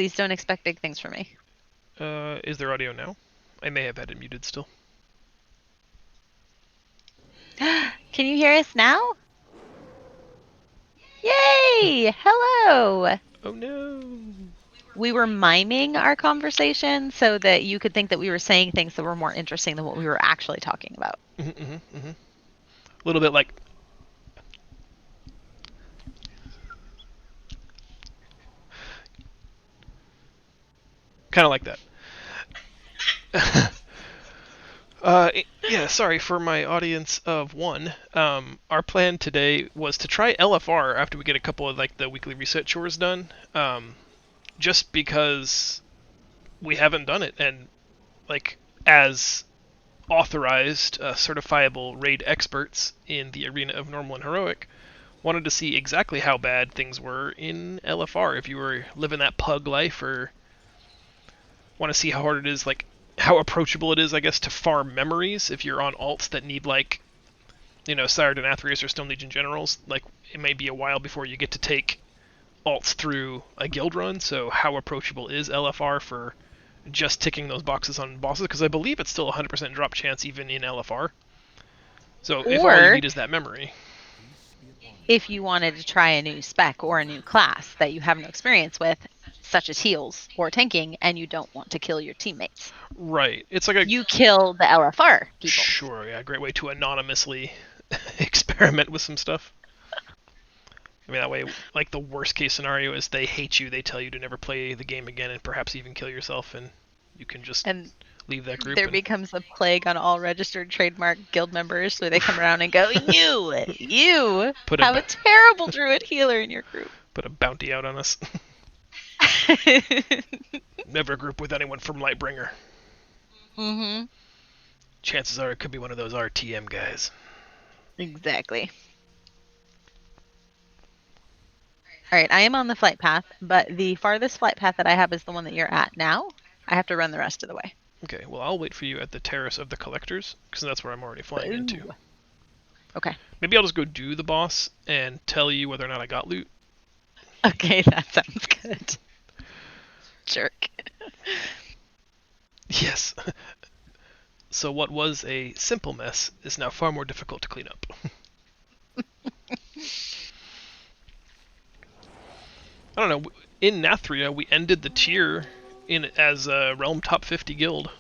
Please don't expect big things from me. Is there audio now? I may have had it muted still. Can you hear us now? Yay! Hello! Oh no! We were miming our conversation so that you could think that we were saying things that were more interesting than what we were actually talking about. A little bit like... kind of like that. Yeah, sorry for my audience of one. Our plan today was to try LFR after we get a couple of like the weekly reset chores done. Just because we haven't done it, and like as authorized, certifiable raid experts in the arena of normal and heroic, wanted to see exactly how bad things were in LFR. If you were living that pug life, or want to see how hard it is, like how approachable it is, I guess, to farm memories if you're on alts that need like, Cyrodiil Athreus or Stone Legion generals. Like it may be a while before you get to take alts through a guild run. So how approachable is LFR for just ticking those boxes on bosses? Because I believe it's still 100% drop chance even in LFR. So if all you Or need is that memory. if you wanted to try a new spec or a new class that you have no experience with, such as heals or tanking, and you don't want to kill your teammates. Right. It's like a... You kill the LFR people. Sure, yeah, great way to anonymously experiment with some stuff. I mean, that way, like, the worst case scenario is they hate you, they tell you to never play the game again, and perhaps even kill yourself, and you can just And leave that group. there becomes a plague on all registered trademark guild members where they come around and go, you have a terrible druid healer in your group. Put a bounty out on us. Never group with anyone from Lightbringer. Mm-hmm. Chances are it could be one of those RTM guys. Exactly. All right, I am on the flight path, but the farthest flight path that I have is the one that you're at now. I have to run the rest of the way. Okay, well, I'll wait for you at the Terrace of the Collectors, because that's where I'm already flying into. Okay. Maybe I'll just go do the boss and tell you whether or not I got loot. Okay, that sounds good. Jerk. Yes. So what was a simple mess is now far more difficult to clean up. I don't know. In Nathria, we ended the tier as a Realm Top 50 guild.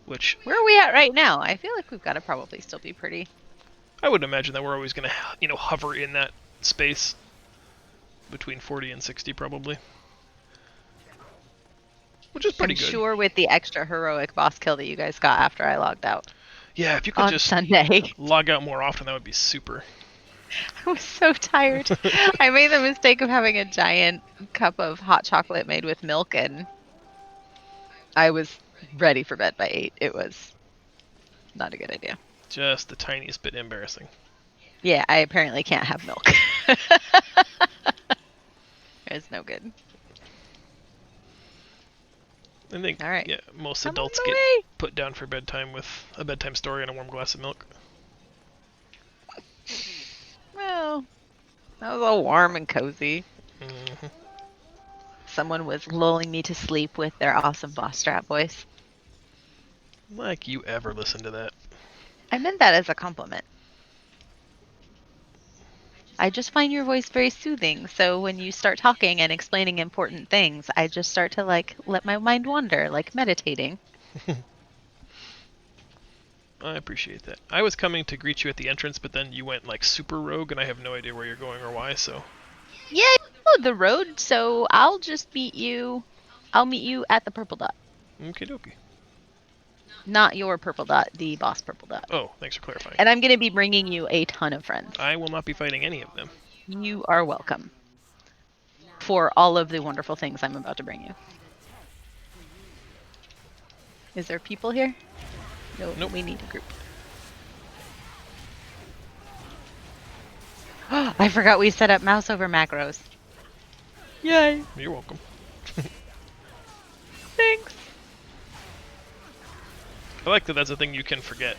Which... Where are we at right now? I feel like we've got to probably still be pretty... I would imagine that we're always going to, hover in that space. Between 40 and 60, probably. Which is pretty good. I'm sure with the extra heroic boss kill that you guys got after I logged out. Yeah, if you could just Sunday. log out more often, that would be super. I was so tired. I made the mistake of having a giant cup of hot chocolate made with milk, and I was ready for bed by 8. It was not a good idea. Just the tiniest bit embarrassing. Yeah, I apparently can't have milk. It's no good. I think, all right. Yeah, most adults get put down for bedtime with a bedtime story and a warm glass of milk. Well, that was all warm and cozy. Mm-hmm. Someone was lulling me to sleep with their awesome boss strat voice. Like you ever listen to that. I meant that as a compliment. I just find your voice very soothing, so when you start talking and explaining important things, I just start to, let my mind wander, like meditating. I appreciate that. I was coming to greet you at the entrance, but then you went, super rogue, and I have no idea where you're going or why, so... Yeah, I followed the road, so I'll just meet you... I'll meet you at the purple dot. Okie dokie. Not your purple dot, the boss purple dot. Oh, thanks for clarifying. And I'm going to be bringing you a ton of friends. I will not be fighting any of them. You are welcome. For all of the wonderful things I'm about to bring you. Is there people here? No, nope. We need a group. I forgot we set up mouse over macros. Yay! You're welcome. Thanks. I like that that's a thing you can forget.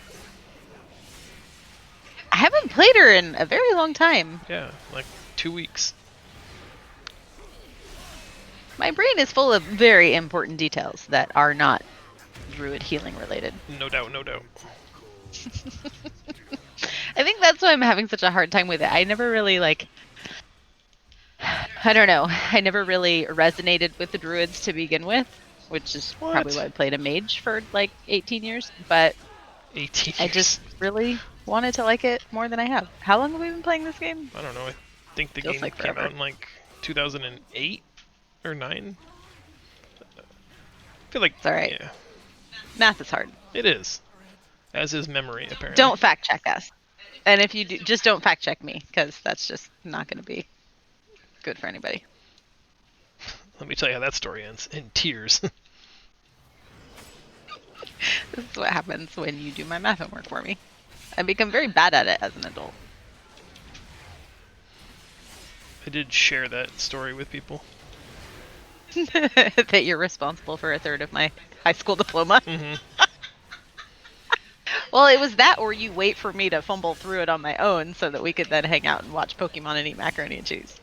I haven't played her in a very long time. Yeah, 2 weeks. My brain is full of very important details that are not druid healing related. No doubt, no doubt. I think that's why I'm having such a hard time with it. I never really I don't know. I never really resonated with the druids to begin with, which is probably why What? I played a mage for like 18 years, but 18 I years. just really wanted to like it more than I have. How long have we been playing this game? I don't know. I think the Feels game like came out forever. in like 2008 or 9. I feel like, It's all right. yeah, Math is hard. it is. As is memory, apparently. Don't fact check us. And if you do, just don't fact check me because that's just not going to be good for anybody. Let me tell you how that story ends. In tears. This is what happens when you do my math homework for me. I become very bad at it as an adult. I did share that story with people. That you're responsible for a third of my high school diploma. Mm-hmm. Well, it was that or you wait for me to fumble through it on my own so that we could then hang out and watch Pokemon and eat macaroni and cheese.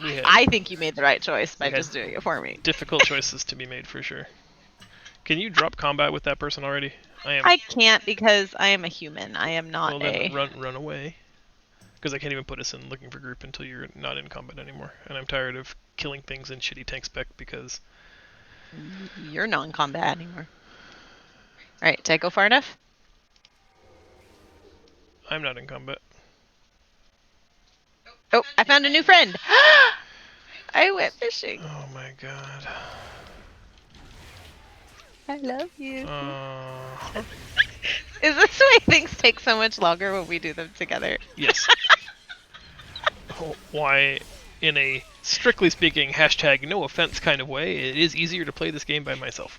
I think you made the right choice by we had just doing it for me. difficult choices to be made for sure. Can you drop combat with that person already? I am. I can't because I am a human. I am not Well, then a... run away. Because I can't even put us in looking for group until you're not in combat anymore. And I'm tired of killing things in shitty tank spec because You're non-combat anymore. Alright, did I go far enough? I'm not in combat. Oh, I found a new friend! I went fishing. Oh my god. I love you. Uh, Is this why things take so much longer when we do them together? yes. Why, in a strictly speaking hashtag no offense kind of way, it is easier to play this game by myself.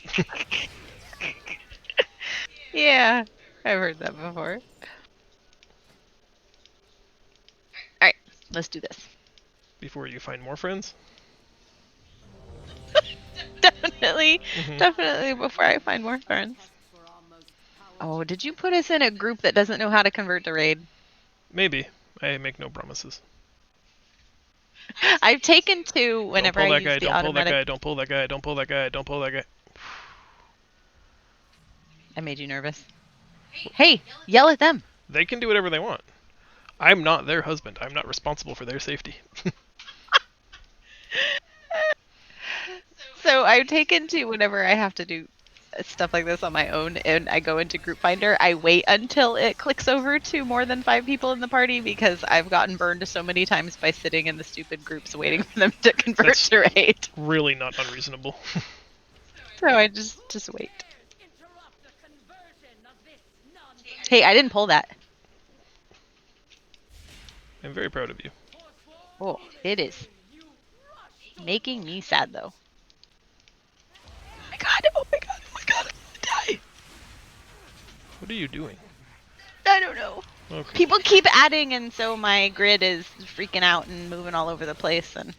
Yeah, I've heard that before. Alright, let's do this. Before you find more friends. Definitely, Mm-hmm. definitely before I find more friends. Oh, did you put us in a group that doesn't know how to convert to raid? Maybe. I make no promises. I've taken two Don't whenever pull I that use guy, the don't pull that automatic. guy, don't pull that guy, don't pull that guy, don't pull that guy. I made you nervous. Hey, yell at them. They can do whatever they want. I'm not their husband. I'm not responsible for their safety. So I've taken to whenever I have to do stuff like this on my own and I go into Group Finder, I wait until it clicks over to more than 5 people in the party because I've gotten burned so many times by sitting in the stupid groups waiting for them to convert That's to raid. really not unreasonable. So I just wait. Hey, I didn't pull that. I'm very proud of you. Oh, it is making me sad though. Oh my god, oh my god, oh my god, I'm gonna die. What are you doing? I don't know. Okay. People keep adding and so my grid is freaking out and moving all over the place and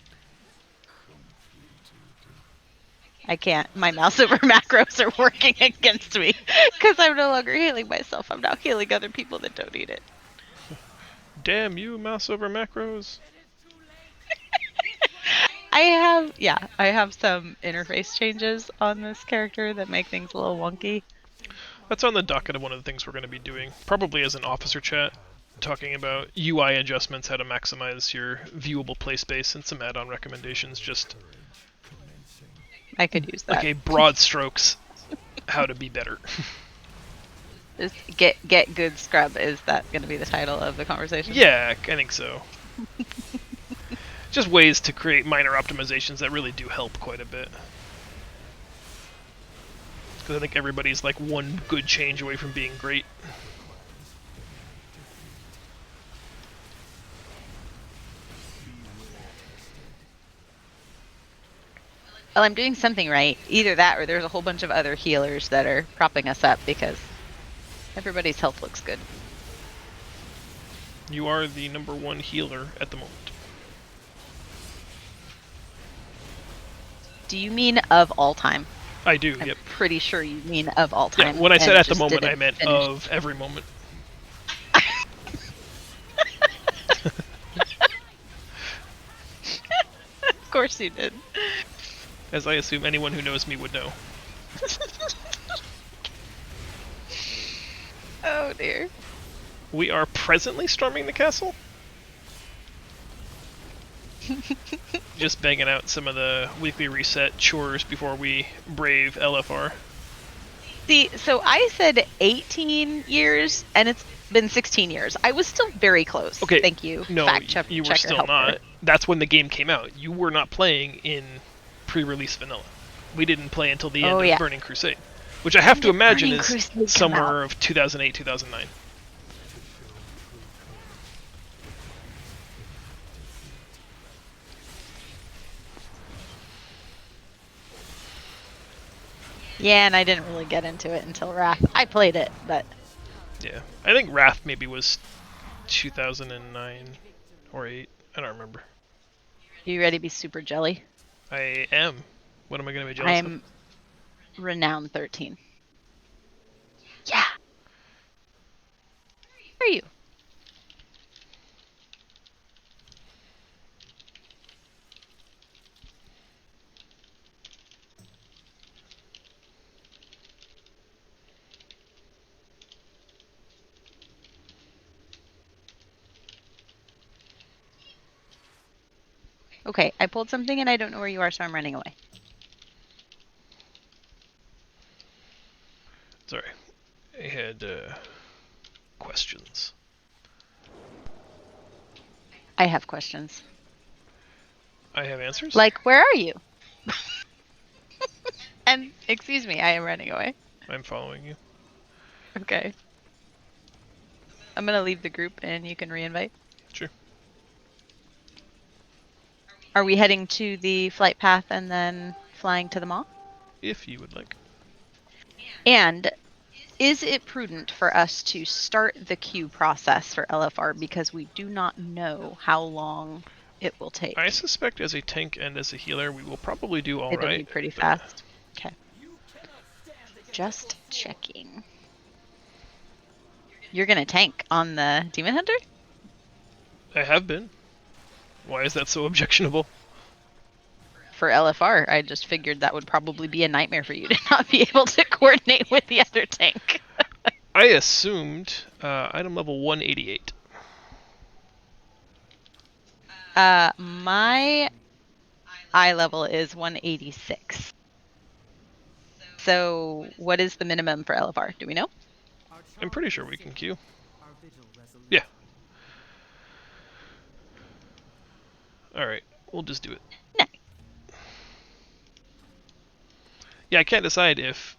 I can't. My mouse over macros are working against me because I'm no longer healing myself. I'm now healing other people that don't need it. Damn you, mouse over macros. I have some interface changes on this character that make things a little wonky. That's on the docket of one of the things we're going to be doing, probably as an officer chat, talking about UI adjustments, how to maximize your viewable play space, and some add-on recommendations, just I could use that. like a broad strokes, how to be better. Just get good scrub. Is that going to be the title of the conversation? Yeah, I think so. Just ways to create minor optimizations that really do help quite a bit. Because I think everybody's like one good change away from being great. Well, I'm doing something right. Either that or there's a whole bunch of other healers that are propping us up because everybody's health looks good. You are the #1 healer at the moment. Do you mean of all time? I do, I'm yep. pretty sure you mean of all Yeah, time. when I said and at the just moment, didn't I meant finish. of every moment. Of course you did. as I assume anyone who knows me would know. Oh dear. We are presently storming the castle. Just banging out some of the weekly reset chores before we brave LFR. See, so I said 18 years, and it's been 16 years. I was still very close. Okay, Thank you, no, you were checker still helper. not. That's when the game came out. You were not playing in pre-release vanilla. We didn't play until the end Oh of yeah. Burning Crusade, which I have When to did imagine Burning is Crusade come out? somewhere of 2008, 2009. Yeah, and I didn't really get into it until Wrath. I played it, but Yeah, I think Wrath maybe was 2009 or 8. I don't remember. you ready to be super jelly? I am. What am I going to be jealous of? I'm renowned 13. Yeah. Where are you? Okay, I pulled something and I don't know where you are, so I'm running away. Sorry, I had questions. I have questions. I have answers. Like, where are you? And excuse me, I am running away. I'm following you. Okay. I'm gonna leave the group and you can reinvite. Sure. Are we heading to the flight path and then flying to the mall? If you would like. And is it prudent for us to start the queue process for LFR because we do not know how long it will take? I suspect as a tank and as a healer, we will probably do all It'll be right. pretty fast. Okay. Just checking. You're gonna tank on the Demon Hunter? I have been. Why is that so objectionable? For LFR, I just figured that would probably be a nightmare for you to not be able to coordinate with the other tank. I assumed item level 188. My eye level is 186. So, what is the minimum for LFR? Do we know? I'm pretty sure we can queue. Yeah. Alright, we'll just do it. No. Yeah, I can't decide if...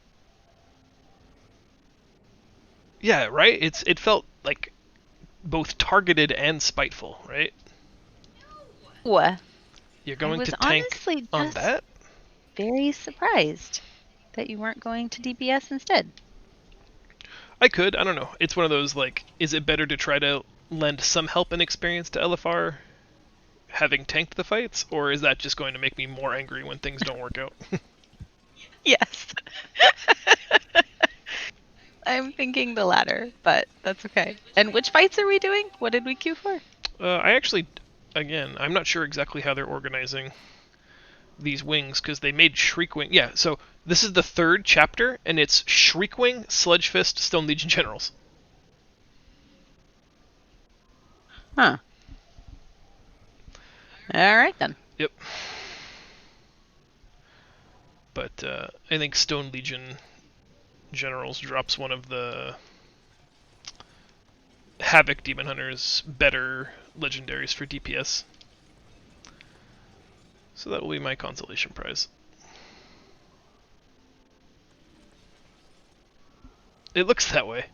Yeah, right? It felt like both targeted and spiteful, right? You're I going was to tank honestly on just that? very surprised that you weren't going to DPS instead. I could, I don't know. It's one of those, like, is it better to try to lend some help and experience to LFR having tanked the fights, or is that just going to make me more angry when things don't work out? Yes. I'm thinking the latter, but that's okay. And which fights are we doing? What did we queue for? I actually, again, I'm not sure exactly how they're organizing these wings, because they made Shriekwing. Yeah, so this is the third chapter, and it's Shriekwing, Sludgefist, Stone Legion Generals. Huh. All right then. Yep. But I think Stone Legion Generals drops one of the Havoc Demon Hunters better legendaries for DPS. So that will be my consolation prize. It looks that way.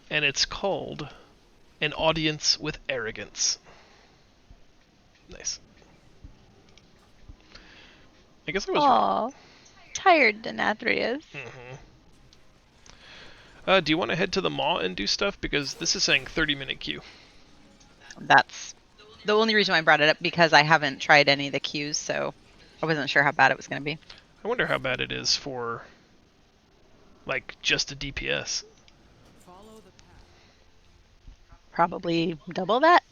And it's called An Audience with Arrogance. Nice. I guess I was right. Aw, tired Denathrius. Mm-hmm. Do you want to head to the Maw and do stuff? Because this is saying 30-minute queue. That's the only reason why I brought it up, because I haven't tried any of the queues, so I wasn't sure how bad it was going to be. I wonder how bad it is for, like, just a DPS. Probably double that.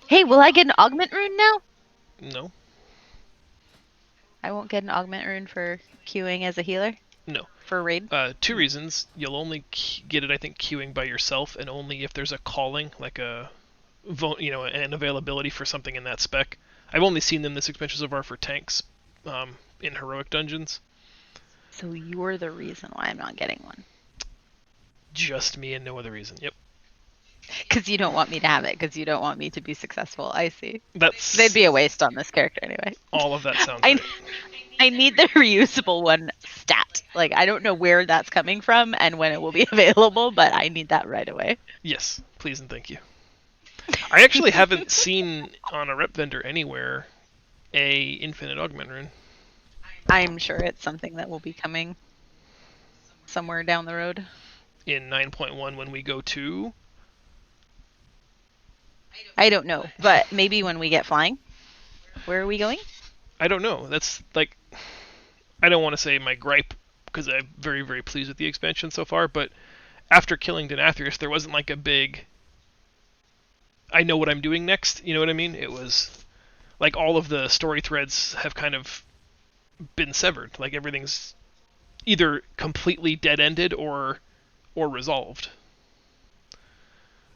Hey, will I get an augment rune now? No. I won't get an augment rune for queuing as a healer No. for raid. Two reasons. You'll only get it, I think, queuing by yourself, and only if there's a calling, like an availability for something in that spec. I've only seen them this expansion so far for tanks in heroic dungeons. So you're the reason why I'm not getting one. Just me and no other reason. Yep. Because you don't want me to have it, because you don't want me to be successful. I see. They'd That's be a waste on this character anyway. all of that sounds I, right. I need the reusable one stat. Like, I don't know where that's coming from and when it will be available, but I need that right away. Yes, please and thank you. I actually haven't seen on a rep vendor anywhere a infinite augment rune. I'm sure it's something that will be coming somewhere down the road. In 9.1 when we go to... I don't know, but maybe when we get flying. Where are we going? I don't know. That's like... I don't want to say my gripe, because I'm very, very pleased with the expansion so far, but after killing Denathrius, there wasn't like a big... I know what I'm doing next, you know what I mean? It was... Like, all of the story threads have kind of been severed. Like, everything's either completely dead-ended or resolved.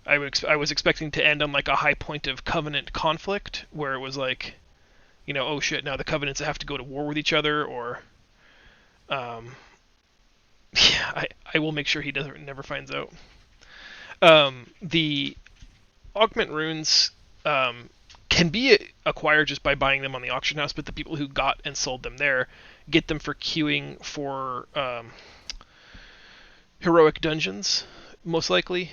I was expecting to end on like a high point of Covenant conflict, where it was like, oh shit, now the Covenants have to go to war with each other, or, yeah, I will make sure he never finds out. The augment runes can be acquired just by buying them on the auction house, but the people who got and sold them there get them for queuing for heroic dungeons, most likely,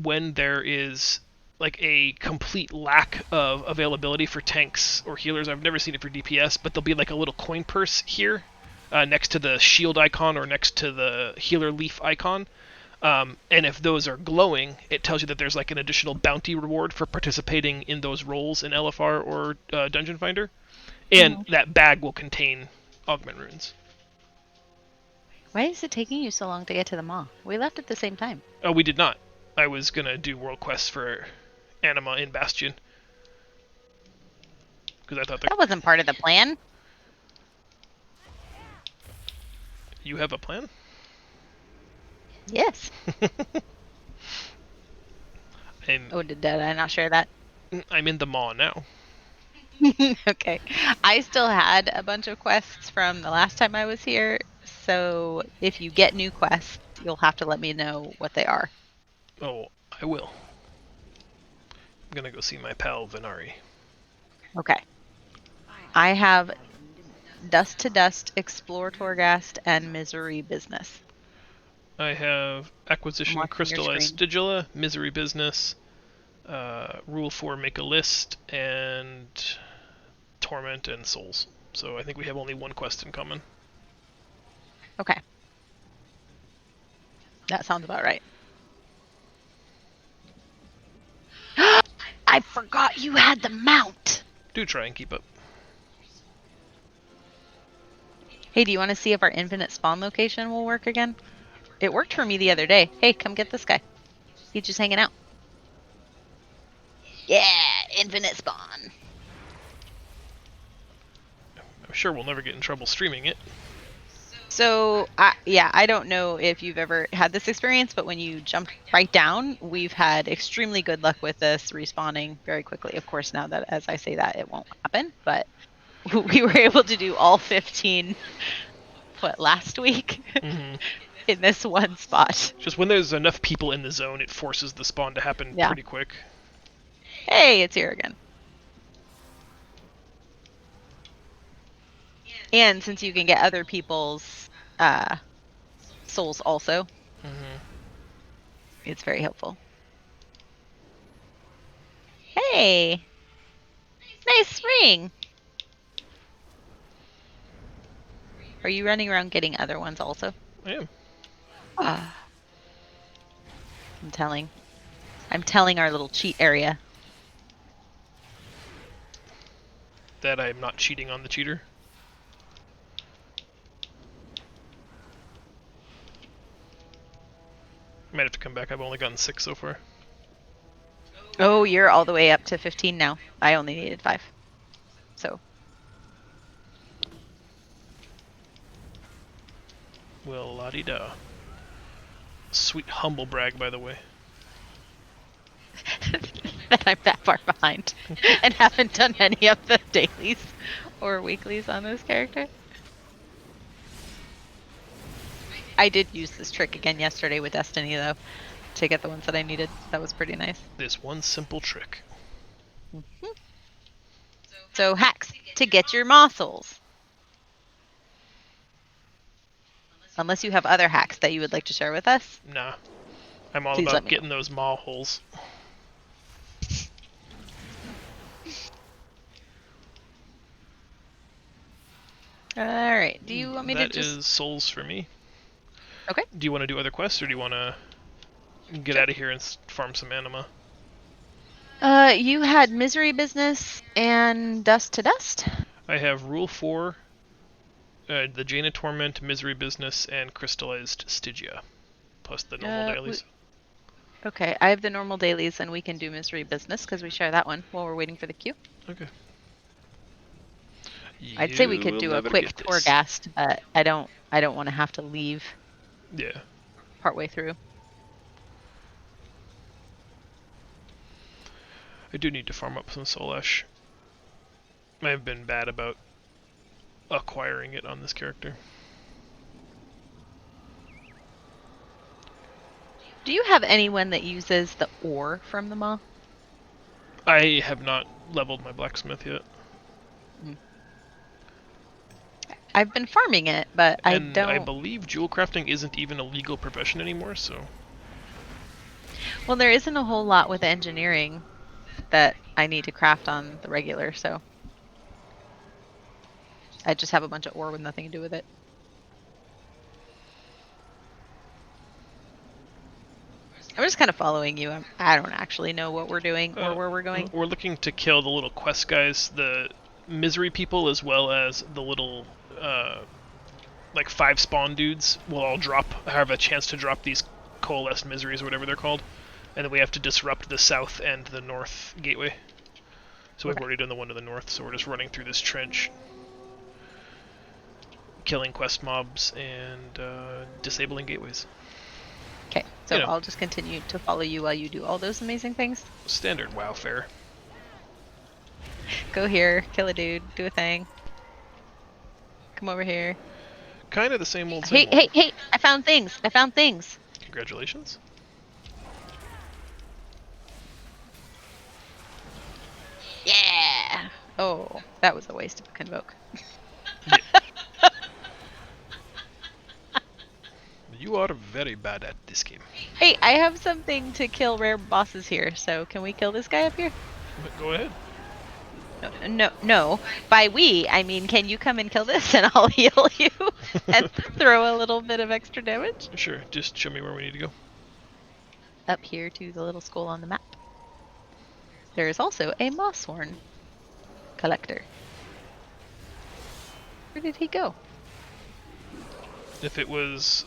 when there is like a complete lack of availability for tanks or healers. I've never seen it for DPS, but there'll be like a little coin purse here next to the shield icon or next to the healer leaf icon. And if those are glowing, it tells you that there's like an additional bounty reward for participating in those roles in LFR or Dungeon Finder. And that bag will contain augment runes. Why is it taking you so long to get to the mall? We left at the same time. Oh, we did not. I was gonna do world quests for Anima in Bastion. Because I thought that wasn't part of the plan. You have a plan? Yes. Oh, did I not share that? I'm in the mall now. Okay. I still had a bunch of quests from the last time I was here, so if you get new quests, you'll have to let me know what they are. Oh, I will. I'm gonna go see my pal Venari. Okay. I have Dust to Dust, Explore Torghast, and Misery Business. I have Acquisition Crystallized Digilla, Misery Business, Rule 4 Make a List, and Torment and Souls. So I think we have only one quest in common. Okay. That sounds about right. I forgot you had the mount! Do try and keep up. Hey, do you want to see if our infinite spawn location will work again? It worked for me the other day. Hey, come get this guy. He's just hanging out. Yeah, infinite spawn. I'm sure we'll never get in trouble streaming it. So, I don't know if you've ever had this experience, but when you jump right down, we've had extremely good luck with this respawning very quickly. Of course, now that as I say that, it won't happen, but we were able to do all 15, last week? Mm-hmm. In this one spot. Just when there's enough people in the zone, it forces the spawn to happen pretty quick. Hey, it's here again. And since you can get other people's souls also, it's very helpful. Hey! Nice spring! Are you running around getting other ones also? I am. I'm telling our little cheat area. That I'm not cheating on the cheater. Might have to come back. I've only gotten 6 so far. Oh, you're all the way up to 15 now. I only needed 5. So. Well, la-di-da. Sweet humble brag, by the way. That I'm that far behind and haven't done any of the dailies or weeklies on this character. I did use this trick again yesterday with Destiny, though, to get the ones that I needed. That was pretty nice. This one simple trick. Mhm. So, hacks to get your mossels. Unless you have other hacks that you would like to share with us, Nah, I'm all please let about me know. getting those maw holes. All right. Do you want me to That just... is souls for me. Okay, Do you want to do other quests, or do you want to get sure. out of here and farm some anima? You had Misery Business and Dust to Dust. I have Rule 4, the Jaina Torment, Misery Business, and Crystallized Stygia, plus the normal dailies. Okay, I have the normal dailies, and we can do Misery Business because we share that one while we're waiting for the queue. Okay. I'd say we You could will do a never quick get tour this. gast, but I don't want to have to leave Yeah. partway through. I do need to farm up some Soul Ash. I've been bad about acquiring it on this character. Do you have anyone that uses the ore from the maw? I have not leveled my blacksmith yet. Mm. I've been farming it, but I And I don't... believe jewel crafting isn't even a legal profession anymore, so... Well, there isn't a whole lot with engineering that I need to craft on the regular, so I just have a bunch of ore with nothing to do with it. I'm just kind of following you. I don't actually know what we're doing or where we're going. We're looking to kill the little quest guys, the misery people, as well as the little, like 5 spawn dudes will all have a chance to drop these coalesced miseries or whatever they're called. And then we have to disrupt the south and the north gateway. So we've Okay. already done the one to the north, so we're just running through this trench, killing quest mobs and disabling gateways. Okay, so You know, I'll just continue to follow you while you do all those amazing things. standard WoW fare. Go here, kill a dude, do a thing. Come over here. Kind of the same old, Hey, same old. hey, hey! I found things! I found things! Congratulations. Yeah! Oh, that was a waste of a convoke. Yeah. You are very bad at this game. Hey, I have something to kill rare bosses here, so can we kill this guy up here? But go ahead. No, no, no. By we, I mean, can you come and kill this and I'll heal you and throw a little bit of extra damage? Sure, just show me where we need to go. Up here to the little skull on the map. There is also a Mossworn collector. Where did he go? If it was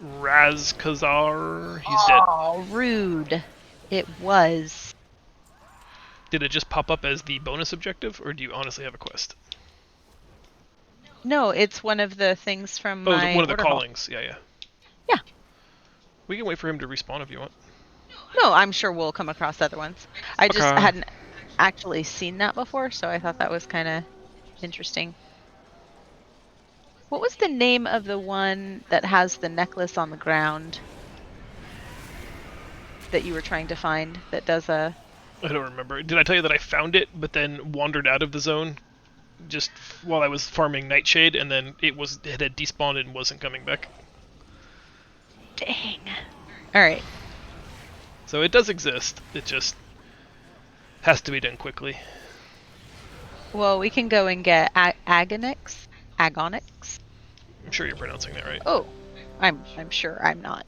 Raz Khazar, he's dead. Oh, rude. It was. Did it just pop up as the bonus objective, or do you honestly have a quest? No, it's one of the things from Oh, my one of the order hall. callings. Yeah, yeah. Yeah. We can wait for him to respawn if you want. No, I'm sure we'll come across other ones. I just Okay. hadn't actually seen that before, so I thought that was kind of interesting. What was the name of the one that has the necklace on the ground that you were trying to find that does a... I don't remember. Did I tell you that I found it, but then wandered out of the zone just while I was farming Nightshade, and then it had despawned and wasn't coming back? Dang. All right. So it does exist. It just has to be done quickly. Well, we can go and get Agonix. Agonix. I'm sure you're pronouncing that right. Oh, I'm sure I'm not.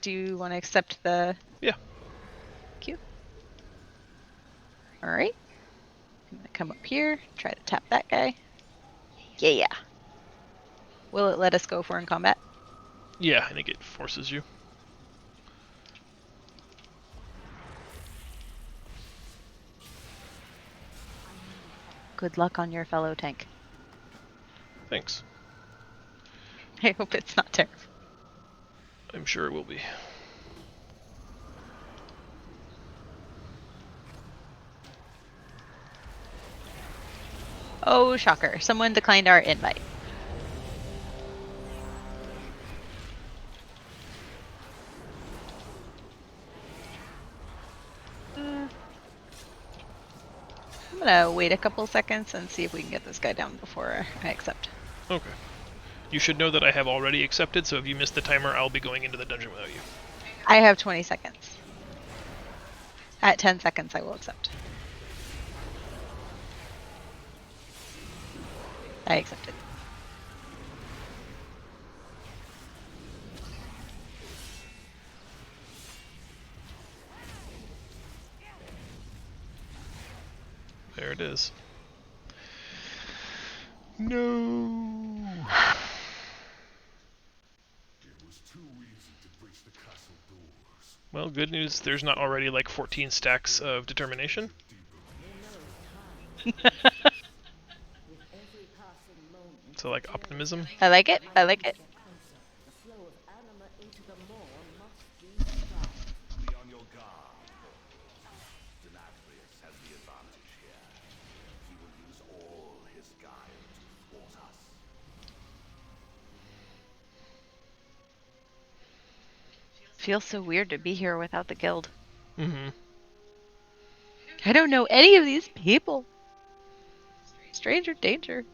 Do you want to accept the Yeah. queue? All right. I'm gonna come up here, try to tap that guy. Yeah. Will it let us go for in combat? Yeah, I think it forces you. Good luck on your fellow tank. Thanks. I hope it's not terrible. I'm sure it will be. Oh, shocker. Someone declined our invite. I'm gonna wait a couple seconds and see if we can get this guy down before I accept. Okay. You should know that I have already accepted, so if you miss the timer, I'll be going into the dungeon without you. I have 20 seconds. At 10 seconds, I will accept. I accepted. There it is. No. Well, good news, there's not already like 14 stacks of determination. So like optimism. I like it. I like it. Feels so weird to be here without the guild. Mm-hmm. I don't know any of these people. Stranger danger.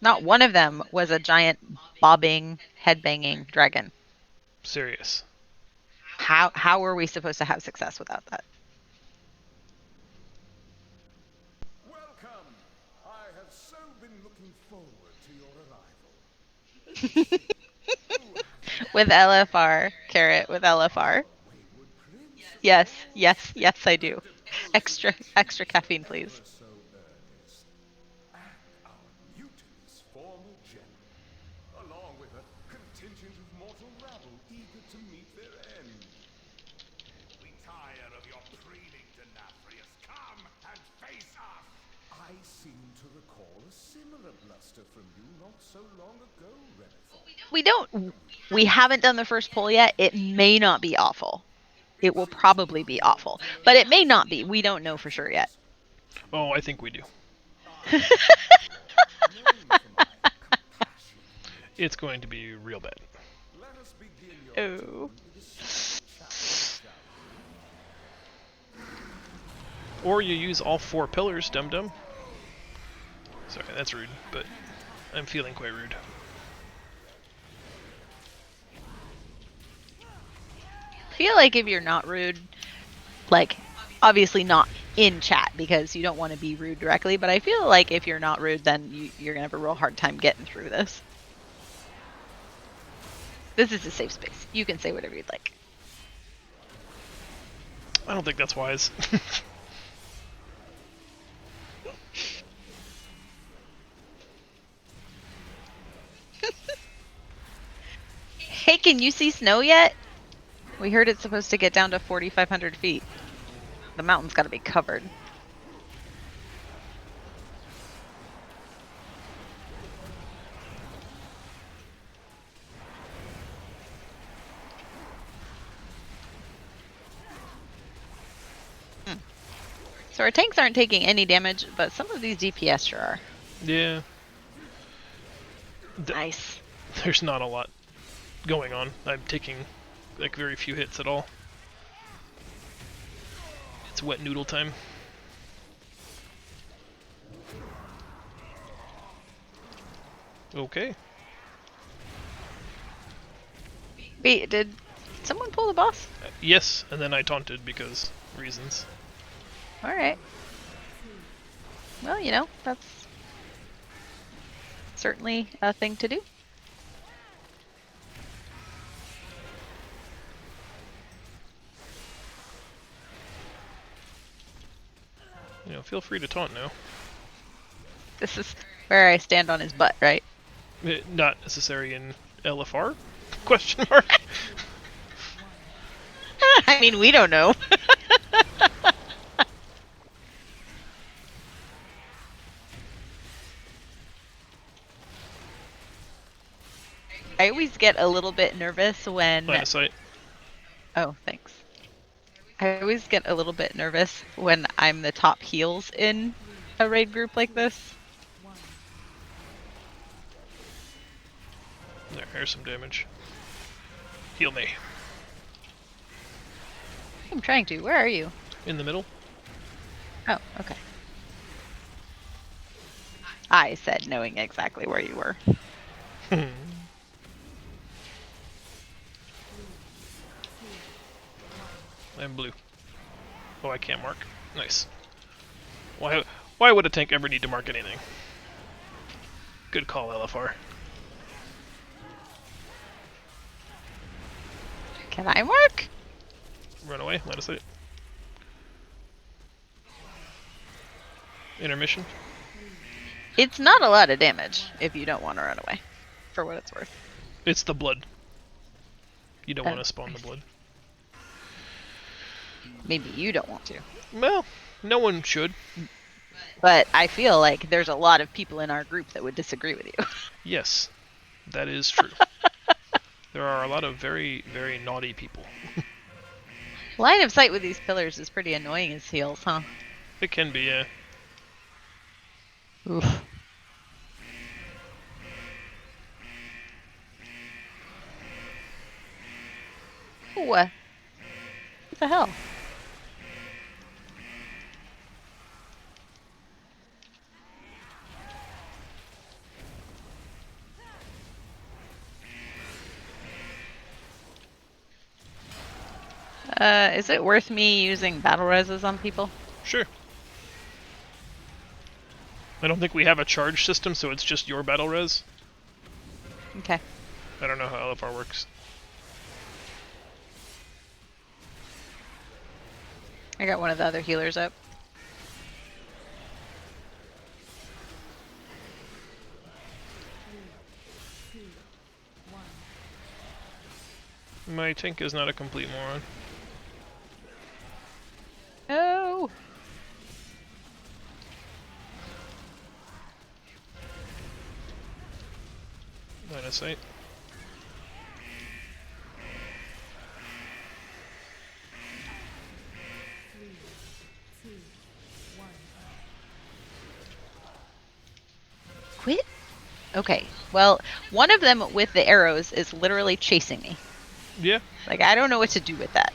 Not one of them was a giant bobbing, headbanging dragon. Serious. How were we supposed to have success without that? Welcome! I have so been looking forward to your arrival. With LFR, carrot with LFR. Yes, yes, yes, I do. Extra caffeine, please. So earnest. And our mutinous former general, along with a contingent of mortal rabble eager to meet their end. We tire of your preening, Denafrius. Come and face us! I seem to recall a similar bluster from you not so long ago, Renethor. We haven't done the first poll yet. It may not be awful. It will probably be awful, but it may not be. We don't know for sure yet. Oh, I think we do. It's going to be real bad. Oh. Or you use all 4 pillars, dum-dum. Sorry, that's rude, but I'm feeling quite rude. I feel like if you're not rude, like, obviously not in chat because you don't want to be rude directly, but I feel like if you're not rude, then you're going to have a real hard time getting through this. This is a safe space. You can say whatever you'd like. I don't think that's wise. Hey, can you see snow yet? We heard it's supposed to get down to 4,500 feet. The mountain's got to be covered. So our tanks aren't taking any damage, but some of these DPS sure are. Yeah. Nice. There's not a lot going on. I'm taking like very few hits at all. It's wet noodle time. Okay. Wait, did someone pull the boss? Yes, and then I taunted because reasons. Alright. Well, you know, that's certainly a thing to do. You know, feel free to taunt now. This is where I stand on his butt, right? Not necessary in LFR? Question mark. I mean, we don't know. I always get a little bit nervous when. Line of sight. Oh, thanks. I always get a little bit nervous when I'm the top heals in a raid group like this. There's some damage. Heal me. I'm trying to. Where are you? In the middle. Oh, okay. I said knowing exactly where you were. I'm blue. Oh, I can't mark. Nice. Why would a tank ever need to mark anything? Good call, LFR. Can I mark? Run away. Let us see. Intermission. It's not a lot of damage if you don't want to run away, for what it's worth. It's the blood. You don't Oh, want to spawn I the blood. Maybe you don't want to. Well, no one should. But I feel like there's a lot of people in our group that would disagree with you. Yes, that is true. There are a lot of very, very naughty people. Line of sight with these pillars is pretty annoying as heals, huh? It can be, yeah. Oof. Ooh, what the hell? Is it worth me using battle reses on people? Sure. I don't think we have a charge system, so it's just your battle res. Okay. I don't know how LFR works. I got one of the other healers up. My tank is not a complete moron. Oh! Line of sight. Quit? Okay. Well, one of them with the arrows is literally chasing me. Yeah. Like, I don't know what to do with that.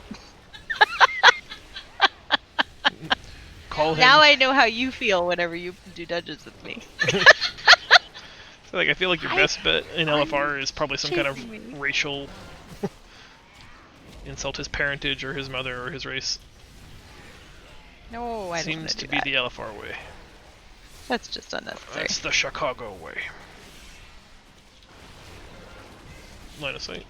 Call him. Now I know how you feel whenever you do dungeons with me. I feel like your best bet in LFR is probably some kind of chasing me. racial insult, his parentage or his mother or his race. No, I don't want Seems to do to be that. the LFR way. That's just unnecessary. That's the Chicago way. Line of sight.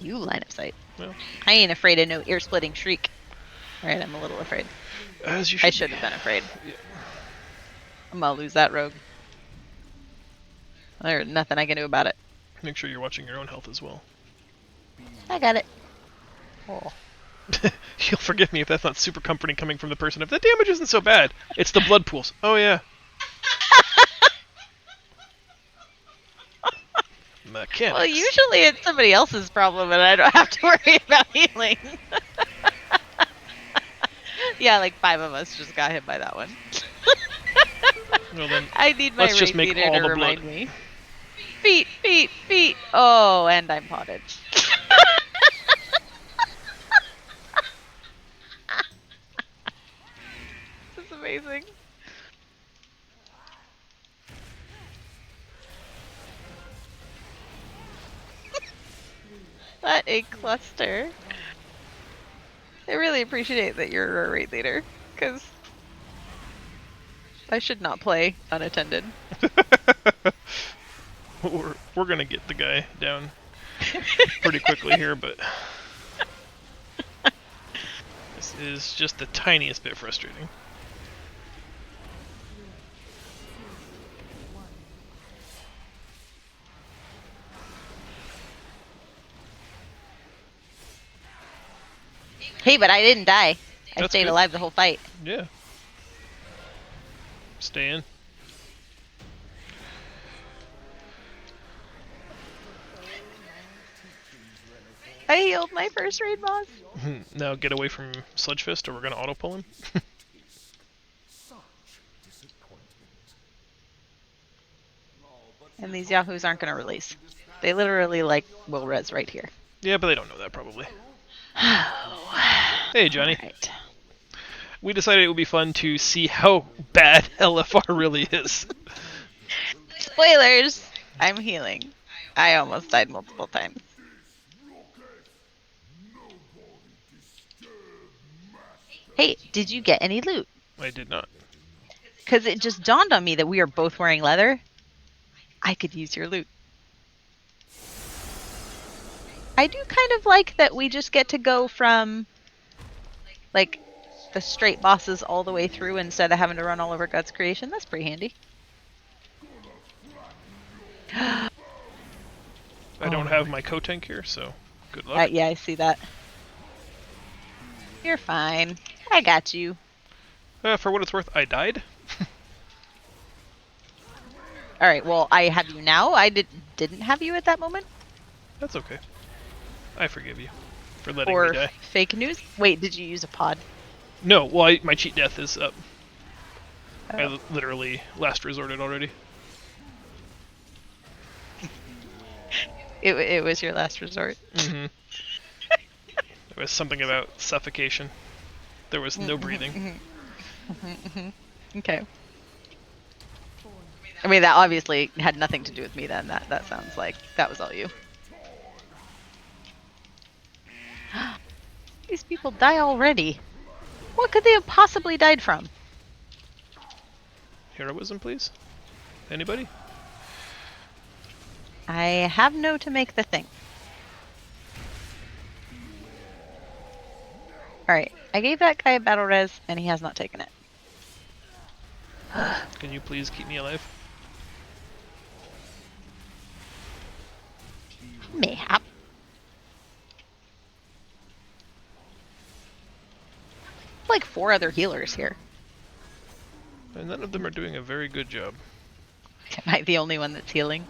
You line of sight. Well, I ain't afraid of no ear-splitting shriek. Right, I'm a little afraid. as you should. I should have been afraid. Yeah. I'm gonna lose that rogue. There's nothing I can do about it. Make sure you're watching your own health as well. I got it. Oh. You'll forgive me if that's not super comforting coming from the person. If the damage isn't so bad, it's the blood pools. Oh yeah. Mechanics. Well, usually it's somebody else's problem and I don't have to worry about healing. Yeah, like 5 of us just got hit by that one. Well then, I need my let's just raid make leader all to the remind blood. me. Feet, feet, feet. Oh, and I'm potted. This is amazing. What a cluster. I really appreciate that you're a raid leader, because I should not play unattended. we're gonna get the guy down pretty quickly here, but this is just the tiniest bit frustrating. Hey, but I didn't die. I That's stayed good. alive the whole fight. Yeah. Stay in. healed my first raid boss. Now get away from Sludgefist or we're gonna auto pull him. Such disappointment. And these yahoos aren't going to release. They literally, like, will res right here. Yeah, but they don't know that probably. Oh. Hey, Johnny. Right. We decided it would be fun to see how bad LFR really is. Spoilers! I'm healing. I almost died multiple times. Hey, did you get any loot? I did not. Because it just dawned on me that we are both wearing leather. I could use your loot. I do kind of like that we just get to go from, like, the straight bosses all the way through instead of having to run all over God's creation. That's pretty handy. I don't have my co-tank here, so good luck. Yeah, I see that. You're fine. I got you. For what it's worth, I died. All right, well, I have you now. I didn't have you at that moment. That's okay. I forgive you for letting Or me die. fake news. Wait, did you use a pod? No, well, my cheat death is up. Oh. I literally last resorted already. It was your last resort. Mm-hmm. There was something about suffocation. There was no breathing. Okay. I mean, that obviously had nothing to do with me then. That sounds like that was all you. These people die already. What could they have possibly died from? Heroism, please? Anybody? I have no to make the thing. Alright, I gave that guy a battle res, and he has not taken it. Can you please keep me alive? Mayhap. Like 4 other healers here. And none of them are doing a very good job. Am I the only one that's healing?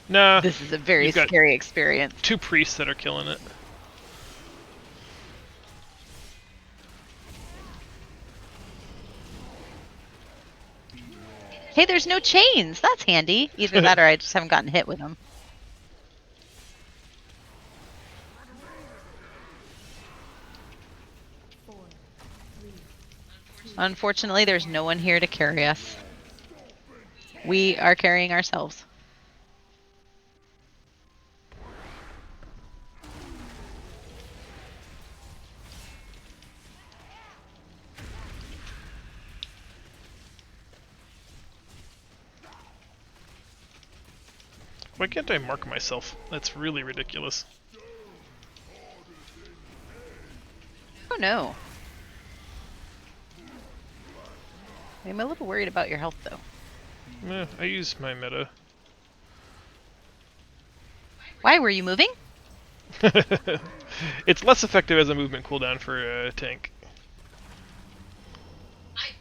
Nah, This is a very you've got scary experience. 2 priests that are killing it. Hey, there's no chains. That's handy. Either that or I just haven't gotten hit with them. Unfortunately, there's no one here to carry us. We are carrying ourselves. Why can't I mark myself? That's really ridiculous. Oh no. I'm a little worried about your health though. I use my meta. Why were you moving? It's less effective as a movement cooldown for a tank.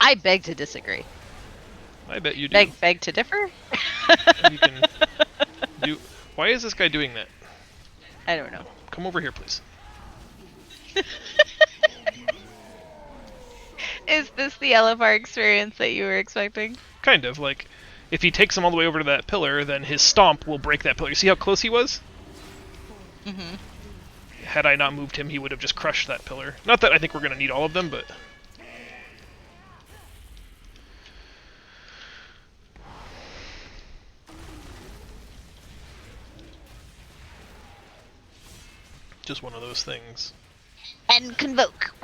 I beg to disagree. I bet you do. Beg to differ? You can do. Why is this guy doing that? I don't know. Come over here, please. Is this the LFR experience that you were expecting? Kind of, like, if he takes him all the way over to that pillar, then his stomp will break that pillar. You see how close he was? Mm-hmm. Had I not moved him, he would have just crushed that pillar. Not that I think we're going to need all of them, but... just one of those things. And convoke.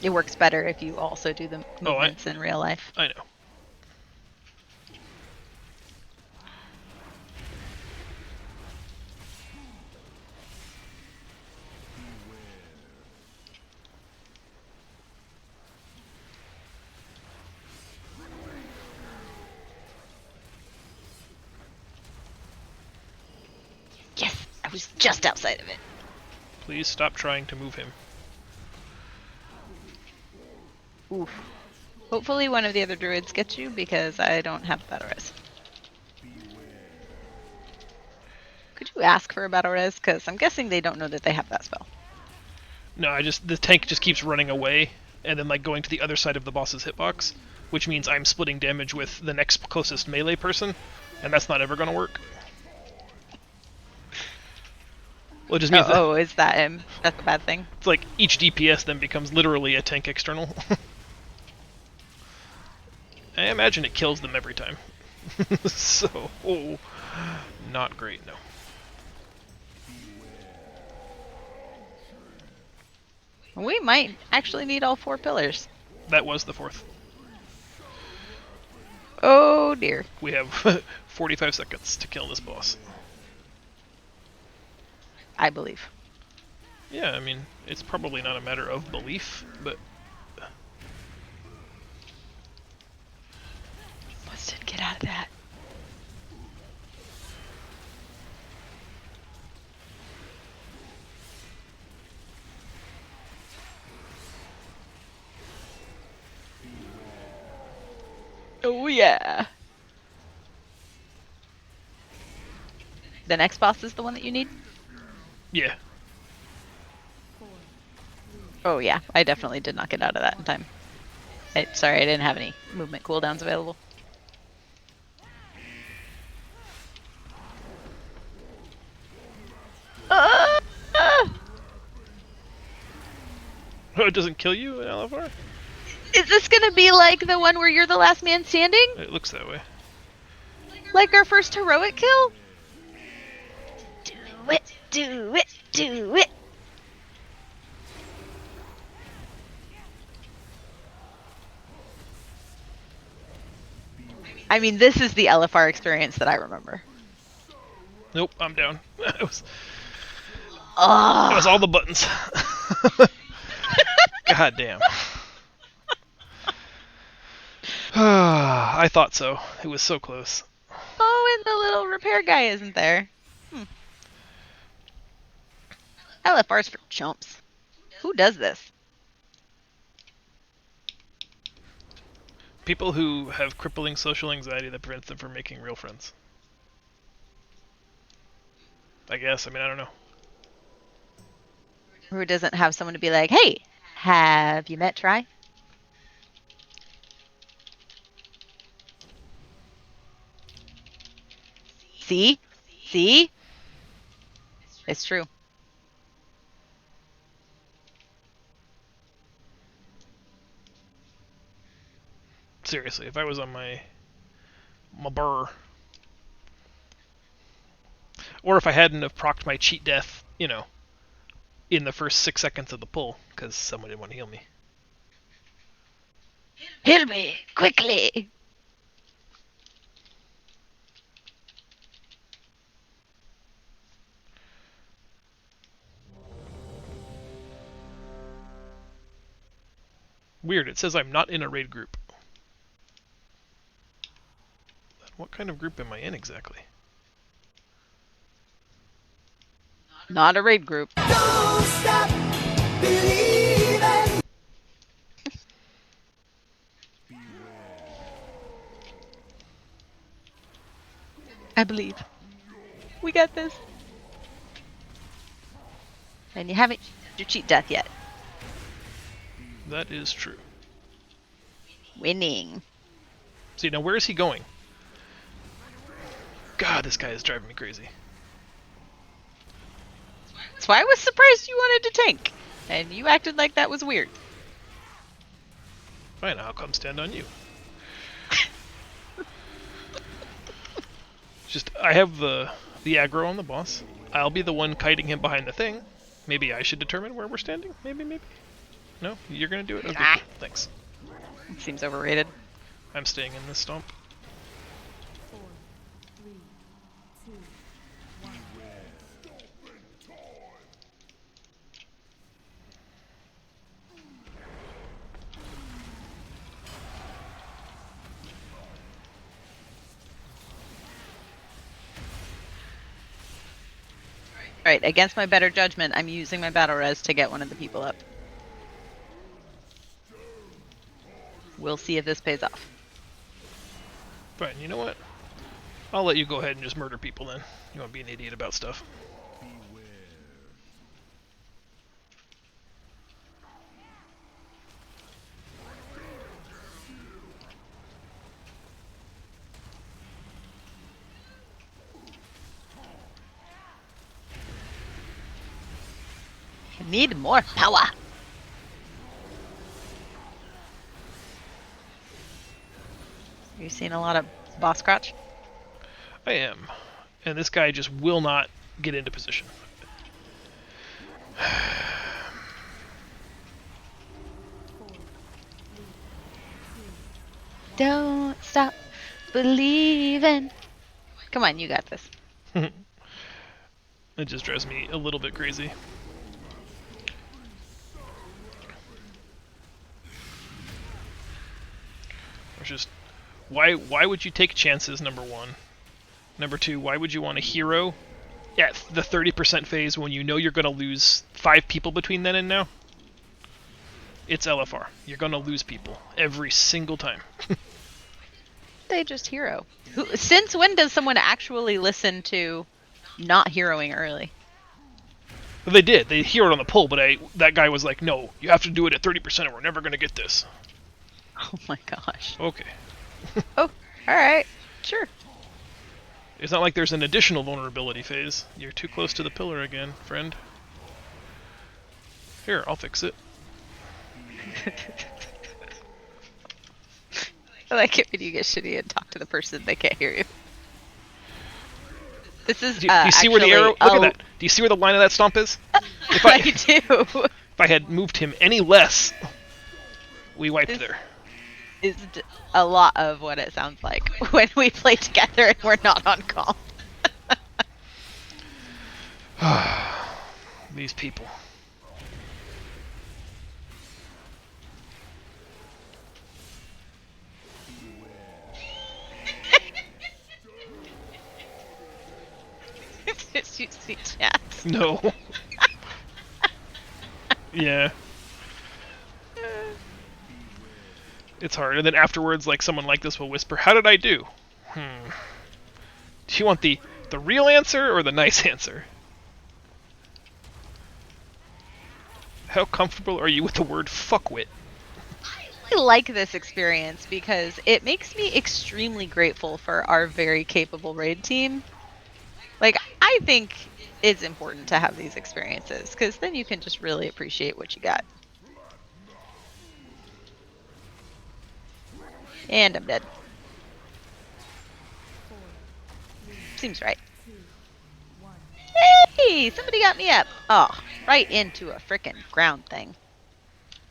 It works better if you also do the movements in real life. I know. Yes, I was just outside of it. Please stop trying to move him. Oof. Hopefully one of the other druids gets you because I don't have battle res. ask for a battle res? Because I'm guessing they don't know that they have that spell. No, the tank just keeps running away, and then like going to the other side of the boss's hitbox, which means I'm splitting damage with the next closest melee person, and that's not ever going to work. Well, it just means Oh, is that him? That's a bad thing. it's like each DPS then becomes literally a tank external. I imagine it kills them every time. So, not great, no. We might actually need all 4 pillars. That was the 4th. Oh dear. We have 45 seconds to kill this boss. I believe. Yeah, I mean, it's probably not a matter of belief, but... Busted, get out of that. Oh yeah. The next boss is the one that you need? Yeah. Oh yeah, I definitely did not get out of that in time. Sorry, I didn't have any movement cooldowns available. Ah! Oh, it doesn't kill you in LFR? Is this gonna be like the one where you're the last man standing? It looks that way. Like our first heroic kill? Do it, do it, do it. I mean, this is the LFR experience that I remember. Nope, I'm down. It was Oh, all the buttons. God damn. I thought so. It was so close. oh, and the little repair guy isn't there. LFR's for chumps. Who does this? People who have crippling social anxiety that prevents them from making real friends. I guess. I mean, I don't know. Who doesn't have someone to be like, hey, have you met Try? See? See? It's true. Seriously, if I was on my burr, or if I hadn't have procced my cheat death, in the first 6 seconds of the pull, because someone didn't want to heal me. Heal me, quickly! Weird, it says I'm not in a raid group. What kind of group am I in exactly? Not a raid group. Don't stop believing. I believe. We got this. And you haven't your cheat death yet. That is true. Winning. See, now where is he going? God, this guy is driving me crazy. That's why I was surprised you wanted to tank. And you acted like that was weird. Fine, I'll come stand on you. Just, I have the aggro on the boss. I'll be the one kiting him behind the thing. Maybe I should determine where we're standing? Maybe. No? You're gonna do it? Okay, Ah. cool. Thanks. It seems overrated. I'm staying in this stomp. 4, 3, 2, 1. Alright, against my better judgment, I'm using my battle res to get one of the people up. We'll see if this pays off. Fine, you know what? I'll let you go ahead and just murder people then. You won't be an idiot about stuff. Beware. I need more power. You seen a lot of boss crotch? I am. And this guy just will not get into position. 4, 3, 2, Don't stop believing. Come on, you got this. It just drives me a little bit crazy. It's just, why would you take chances, number one? Number two, why would you want a hero at the 30% phase when you know you're going to lose 5 people between then and now? It's LFR. You're going to lose people every single time. They just hero. Since when does someone actually listen to not heroing early? They did. They heroed on the pull, but that guy was like, no, you have to do it at 30% or we're never going to get this. Oh my gosh. Okay. Oh, alright. Sure. It's not like there's an additional vulnerability phase. You're too close to the pillar again, friend. Here, I'll fix it. I like it when you get shitty and talk to the person, they can't hear you. This is Do you see where the arrow... Look at that. Do you see where the line of that stomp is? If I do. If I had moved him any less, we wiped This- there. Is a lot of what it sounds like when we play together and we're not on call. These people. Did you see chat? No. Yeah. It's hard. And then afterwards, like, someone like this will whisper, how did I do? Do you want the real answer or the nice answer? How comfortable are you with the word fuckwit? I like this experience because it makes me extremely grateful for our very capable raid team. Like, I think it's important to have these experiences because then you can just really appreciate what you got. And I'm dead. 4, 3, Seems right. 2, 1. Hey, somebody got me up. Oh, right into a frickin' ground thing.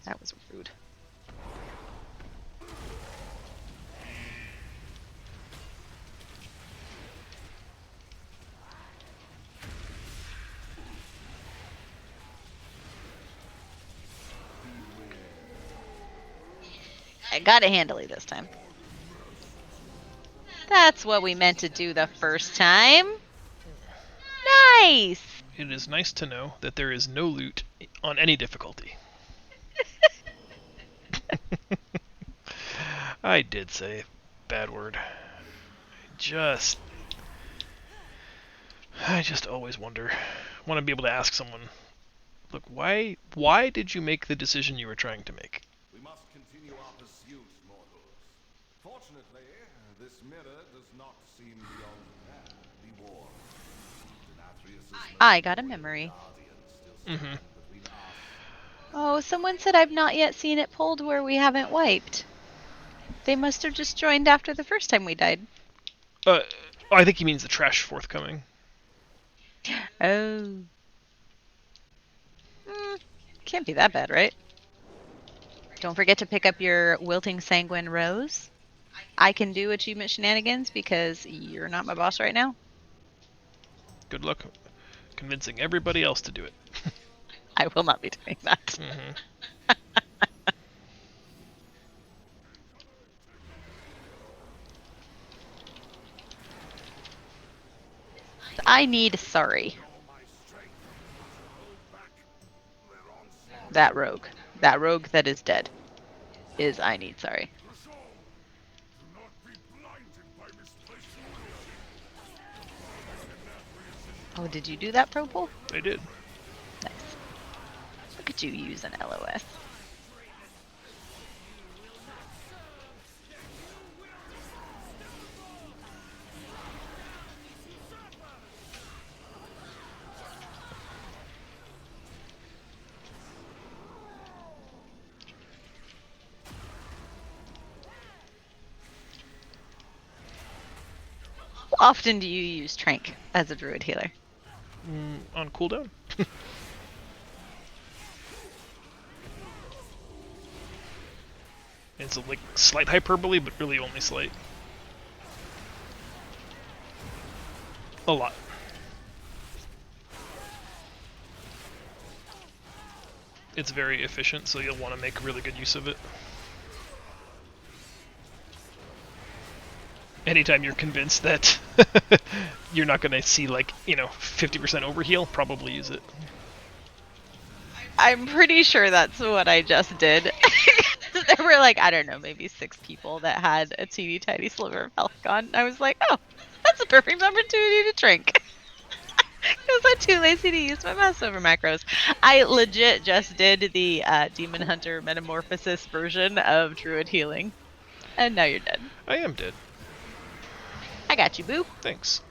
That was rude. I got it handily this time. That's what we meant to do the first time. Nice! It is nice to know that there is no loot on any difficulty. I did say bad word. I just always wonder. Want to be able to ask someone, look, why did you make the decision you were trying to make? We must continue our pursuit, mortals. Fortunately, this mirror does not seem beyond repair. Be warned. Denathrius's I got a memory. guardian still stands between us. Oh, someone said I've not yet seen it pulled where we haven't wiped. They must have just joined after the first time we died. I think he means the trash forthcoming. Oh. Can't be that bad, right? Don't forget to pick up your Wilting Sanguine Rose. I can do achievement shenanigans because you're not my boss right now. Good luck convincing everybody else to do it. I will not be doing that. I need sorry. That rogue. That rogue that is dead. Is I need sorry. Do not be blinded by misplaced Oh, did you do that pro pull? I did. Nice. Look at you use an LOS. How often do you use Trank as a druid healer? On cooldown? It's a, like slight hyperbole, but really only slight. A lot. It's very efficient, so you'll want to make really good use of it. Anytime you're convinced that you're not going to see, like, 50% overheal, probably use it. I'm pretty sure that's what I just did. There were like, I don't know, maybe 6 people that had a teeny tiny sliver of health gone. I was like, oh, that's a perfect opportunity to drink. Because I'm too lazy to use my mouse over macros. I legit just did the Demon Hunter Metamorphosis version of Druid Healing. And now you're dead. I am dead. I got you, boo. Thanks.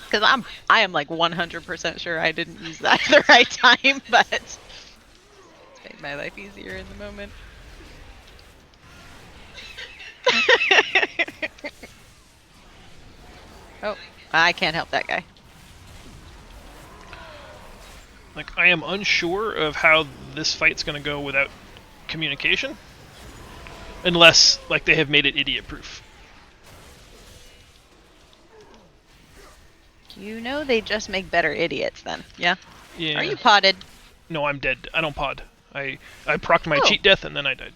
Because I am like 100% sure I didn't use that at the right time, but it's made my life easier in the moment. Oh, I can't help that guy. Like, I am unsure of how this fight's going to go without communication. Unless, like, they have made it idiot-proof. You know they just make better idiots then, yeah? Yeah. Are you potted? No, I'm dead. I don't pod. I procced my Oh. cheat death and then I died.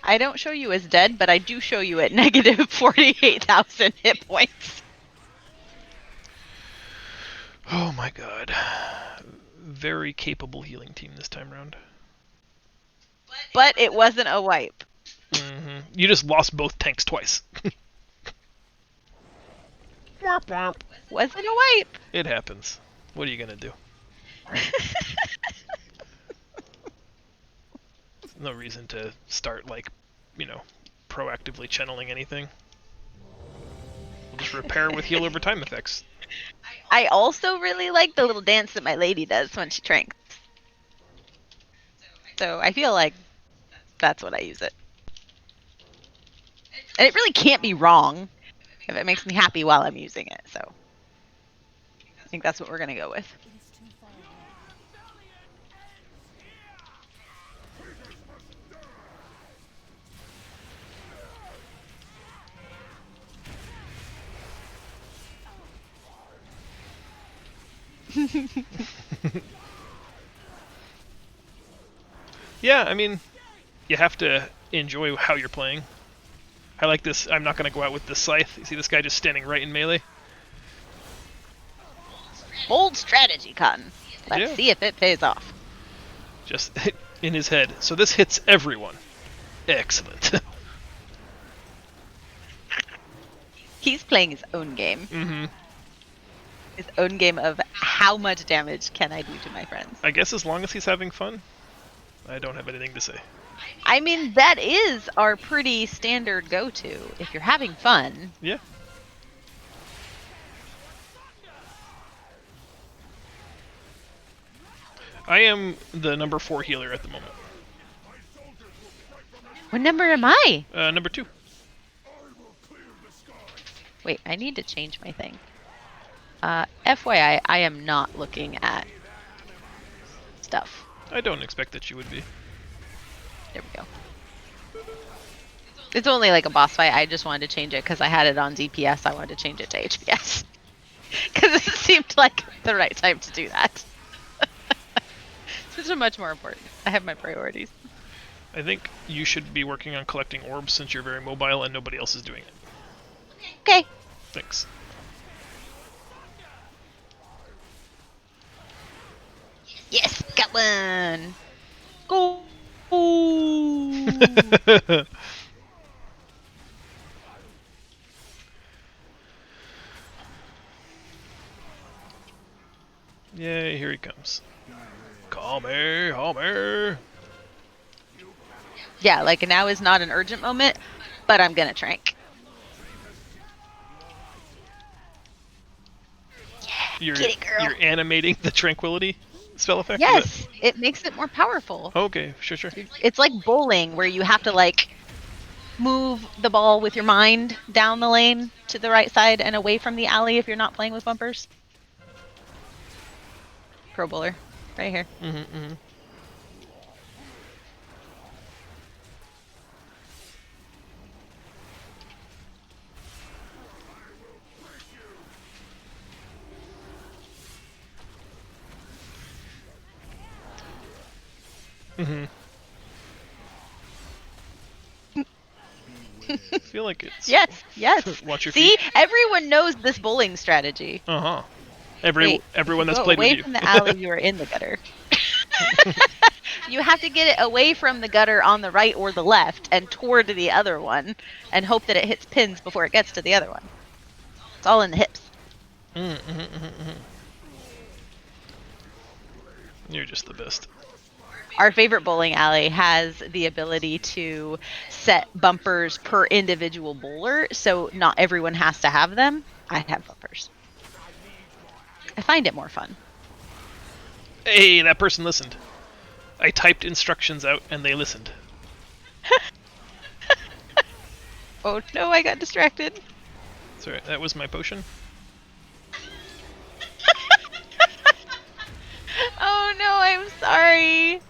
I don't show you as dead, but I do show you at negative 48,000 hit points. Oh my god. Very capable healing team this time round. But it wasn't a wipe. You just lost both tanks twice. Wasn't a wipe. It happens. What are you gonna do? No reason to start, like, proactively channeling anything. We'll just repair with heal over time effects. I also really like the little dance that my lady does when she tranks. So I feel like that's what I use it. And it really can't be wrong if it makes me happy while I'm using it, so I think that's what we're gonna go with. It is too far away. Yeah, I mean, you have to enjoy how you're playing. I like this. I'm not going to go out with the scythe. You see this guy just standing right in melee? Bold strategy, Cotton. Let's Yeah. see if it pays off. Just in his head. So this hits everyone. Excellent. He's playing his own game. Mm-hmm. His own game of how much damage can I do to my friends. I guess as long as he's having fun, I don't have anything to say. I mean, that is our pretty standard go-to. If you're having fun, Yeah. I am the number 4 healer at the moment. what number am I? Number 2. Wait, I need to change my thing. FYI, I am not looking at stuff. I don't expect that you would be. There we go. It's only like a boss fight. I just wanted to change it because I had it on DPS. I wanted to change it to HPS. Because it seemed like the right time to do that. These are much more important. I have my priorities. I think you should be working on collecting orbs since you're very mobile and nobody else is doing it. Okay. Thanks. Yes, got one. Go. Yay, here he comes. Call me, call me. Yeah, like now is not an urgent moment, but I'm gonna trank. You're Get it, girl. you're animating the tranquility spell effect. Is that Yes, it makes it more powerful. okay? Sure, sure. It's like bowling where you have to like move the ball with your mind down the lane to the right side and away from the alley if you're not playing with bumpers. Pro bowler, right here. Mm-hmm. Mm-hmm. I feel like it's Yes. watch your See, feet. everyone knows this bowling strategy. Uh-huh. Wait, if Everyone you that's go played with away you. from the alley, you are in the gutter. You have to get it away from the gutter on the right or the left and toward the other one and hope that it hits pins before it gets to the other one. It's all in the hips. You're just the best. Our favorite bowling alley has the ability to set bumpers per individual bowler, so not everyone has to have them. I have bumpers. I find it more fun. Hey, that person listened. I typed instructions out and they listened. Oh no, I got distracted. Sorry, that was my potion. Oh no, I'm sorry.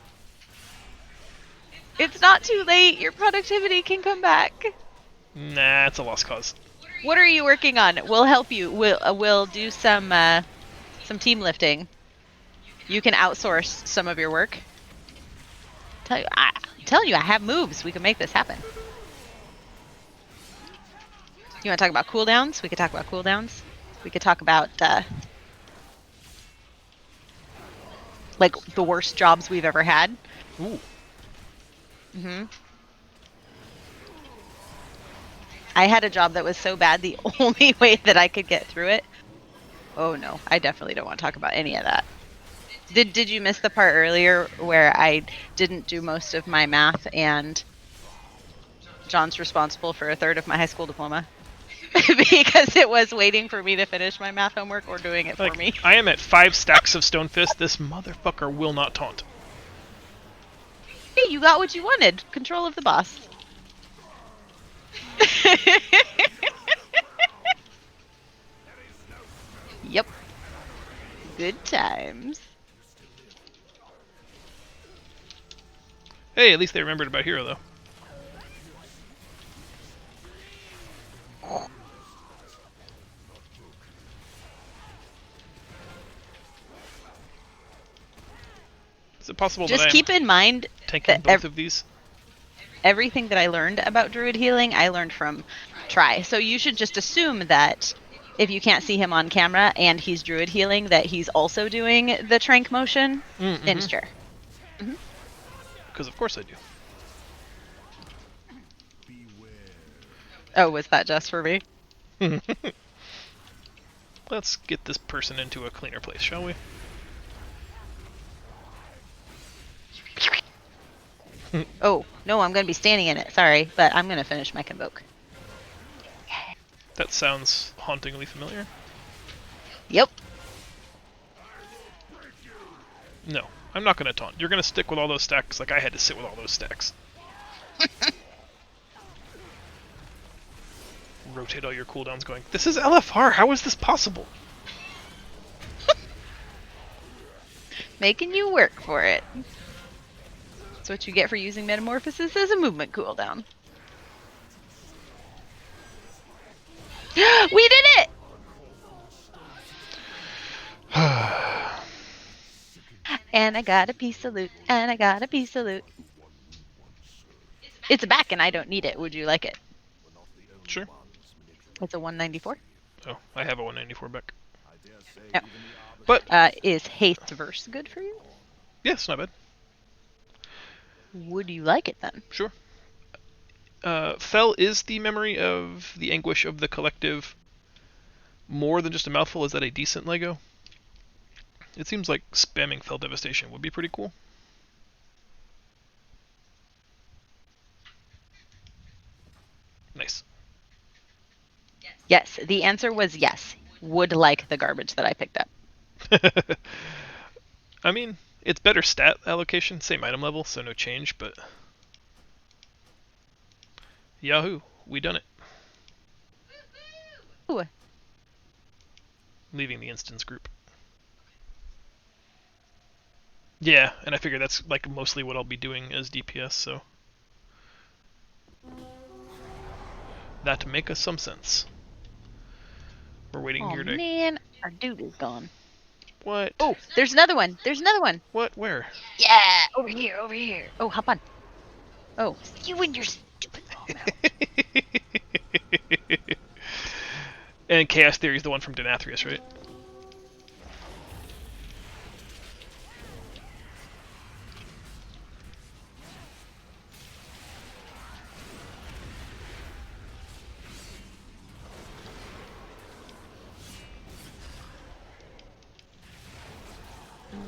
It's not too late. Your productivity can come back. Nah, it's a lost cause. What are you working on? We'll help you. We'll do some team lifting. You can outsource some of your work. I'm telling you, I have moves. We can make this happen. You want to talk about cooldowns? We could talk about cooldowns. We could talk about like the worst jobs we've ever had. Ooh. I had a job that was so bad the only way that I could get through it. Oh no, I definitely don't want to talk about any of that. Did you miss the part earlier where I didn't do most of my math and John's responsible for a third of my high school diploma? Because it was waiting for me to finish my math homework or doing it for Like, me. I am at 5 stacks of Stone Fist. This motherfucker will not taunt. Hey, you got what you wanted. Control of the boss. Yep. Good times. Hey, at least they remembered about Hero, though. Is it possible Just that keep in mind I'm tanking that both of these? everything that I learned about druid healing, I learned from Try. So you should just assume that if you can't see him on camera and he's druid healing, that he's also doing the trank motion in his chair. Because of course I do. Oh, was that just for me? Let's get this person into a cleaner place, shall we? Oh, no, I'm going to be standing in it. Sorry, but I'm going to finish my convoke. That sounds hauntingly familiar. Yep. No, I'm not going to taunt. You're going to stick with all those stacks like I had to sit with all those stacks. Rotate all your cooldowns going, this is LFR, how is this possible? Making you work for it. That's what you get for using Metamorphosis as a movement cooldown. We did it! And I got a piece of loot, and I got a piece of loot. It's back and I don't need it. Would you like it? Sure. It's a 194. Oh, I have a 194 back. Yep. But, Is haste verse good for you? yes, not bad. Would you like it then? Sure. Fell is the memory of the anguish of the collective more than just a mouthful. Is that a decent Lego? It seems like spamming Fell Devastation would be pretty cool. Nice. Yes, the answer was yes. Would like the garbage that I picked up. I mean, it's better stat allocation, same item level, so no change, but... Yahoo! We done it. Ooh. Leaving the instance group. Yeah, and I figure that's like mostly what I'll be doing as DPS, so... That makes some sense. We're waiting Oh here to... man, our dude is gone. What? Oh, there's another one. There's another one. What? Where? Yeah, over here, over here. Oh, hop on. Oh, you and your stupid little mouth. And Chaos Theory is the one from Denathrius, right?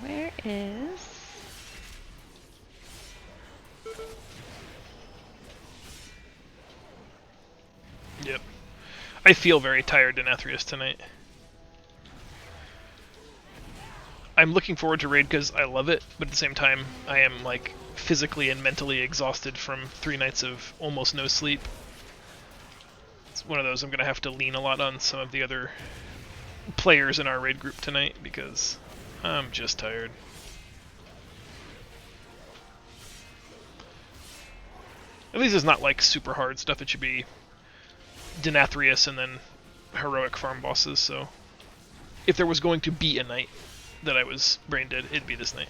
Where is... Yep. I feel very tired Denathrius tonight. I'm looking forward to raid because I love it, but at the same time, I am like physically and mentally exhausted from 3 nights of almost no sleep. It's one of those I'm gonna have to lean a lot on some of the other players in our raid group tonight because I'm just tired. At least it's not like super hard stuff. It should be Denathrius and then heroic farm bosses, so if there was going to be a night that I was brain dead, it'd be this night.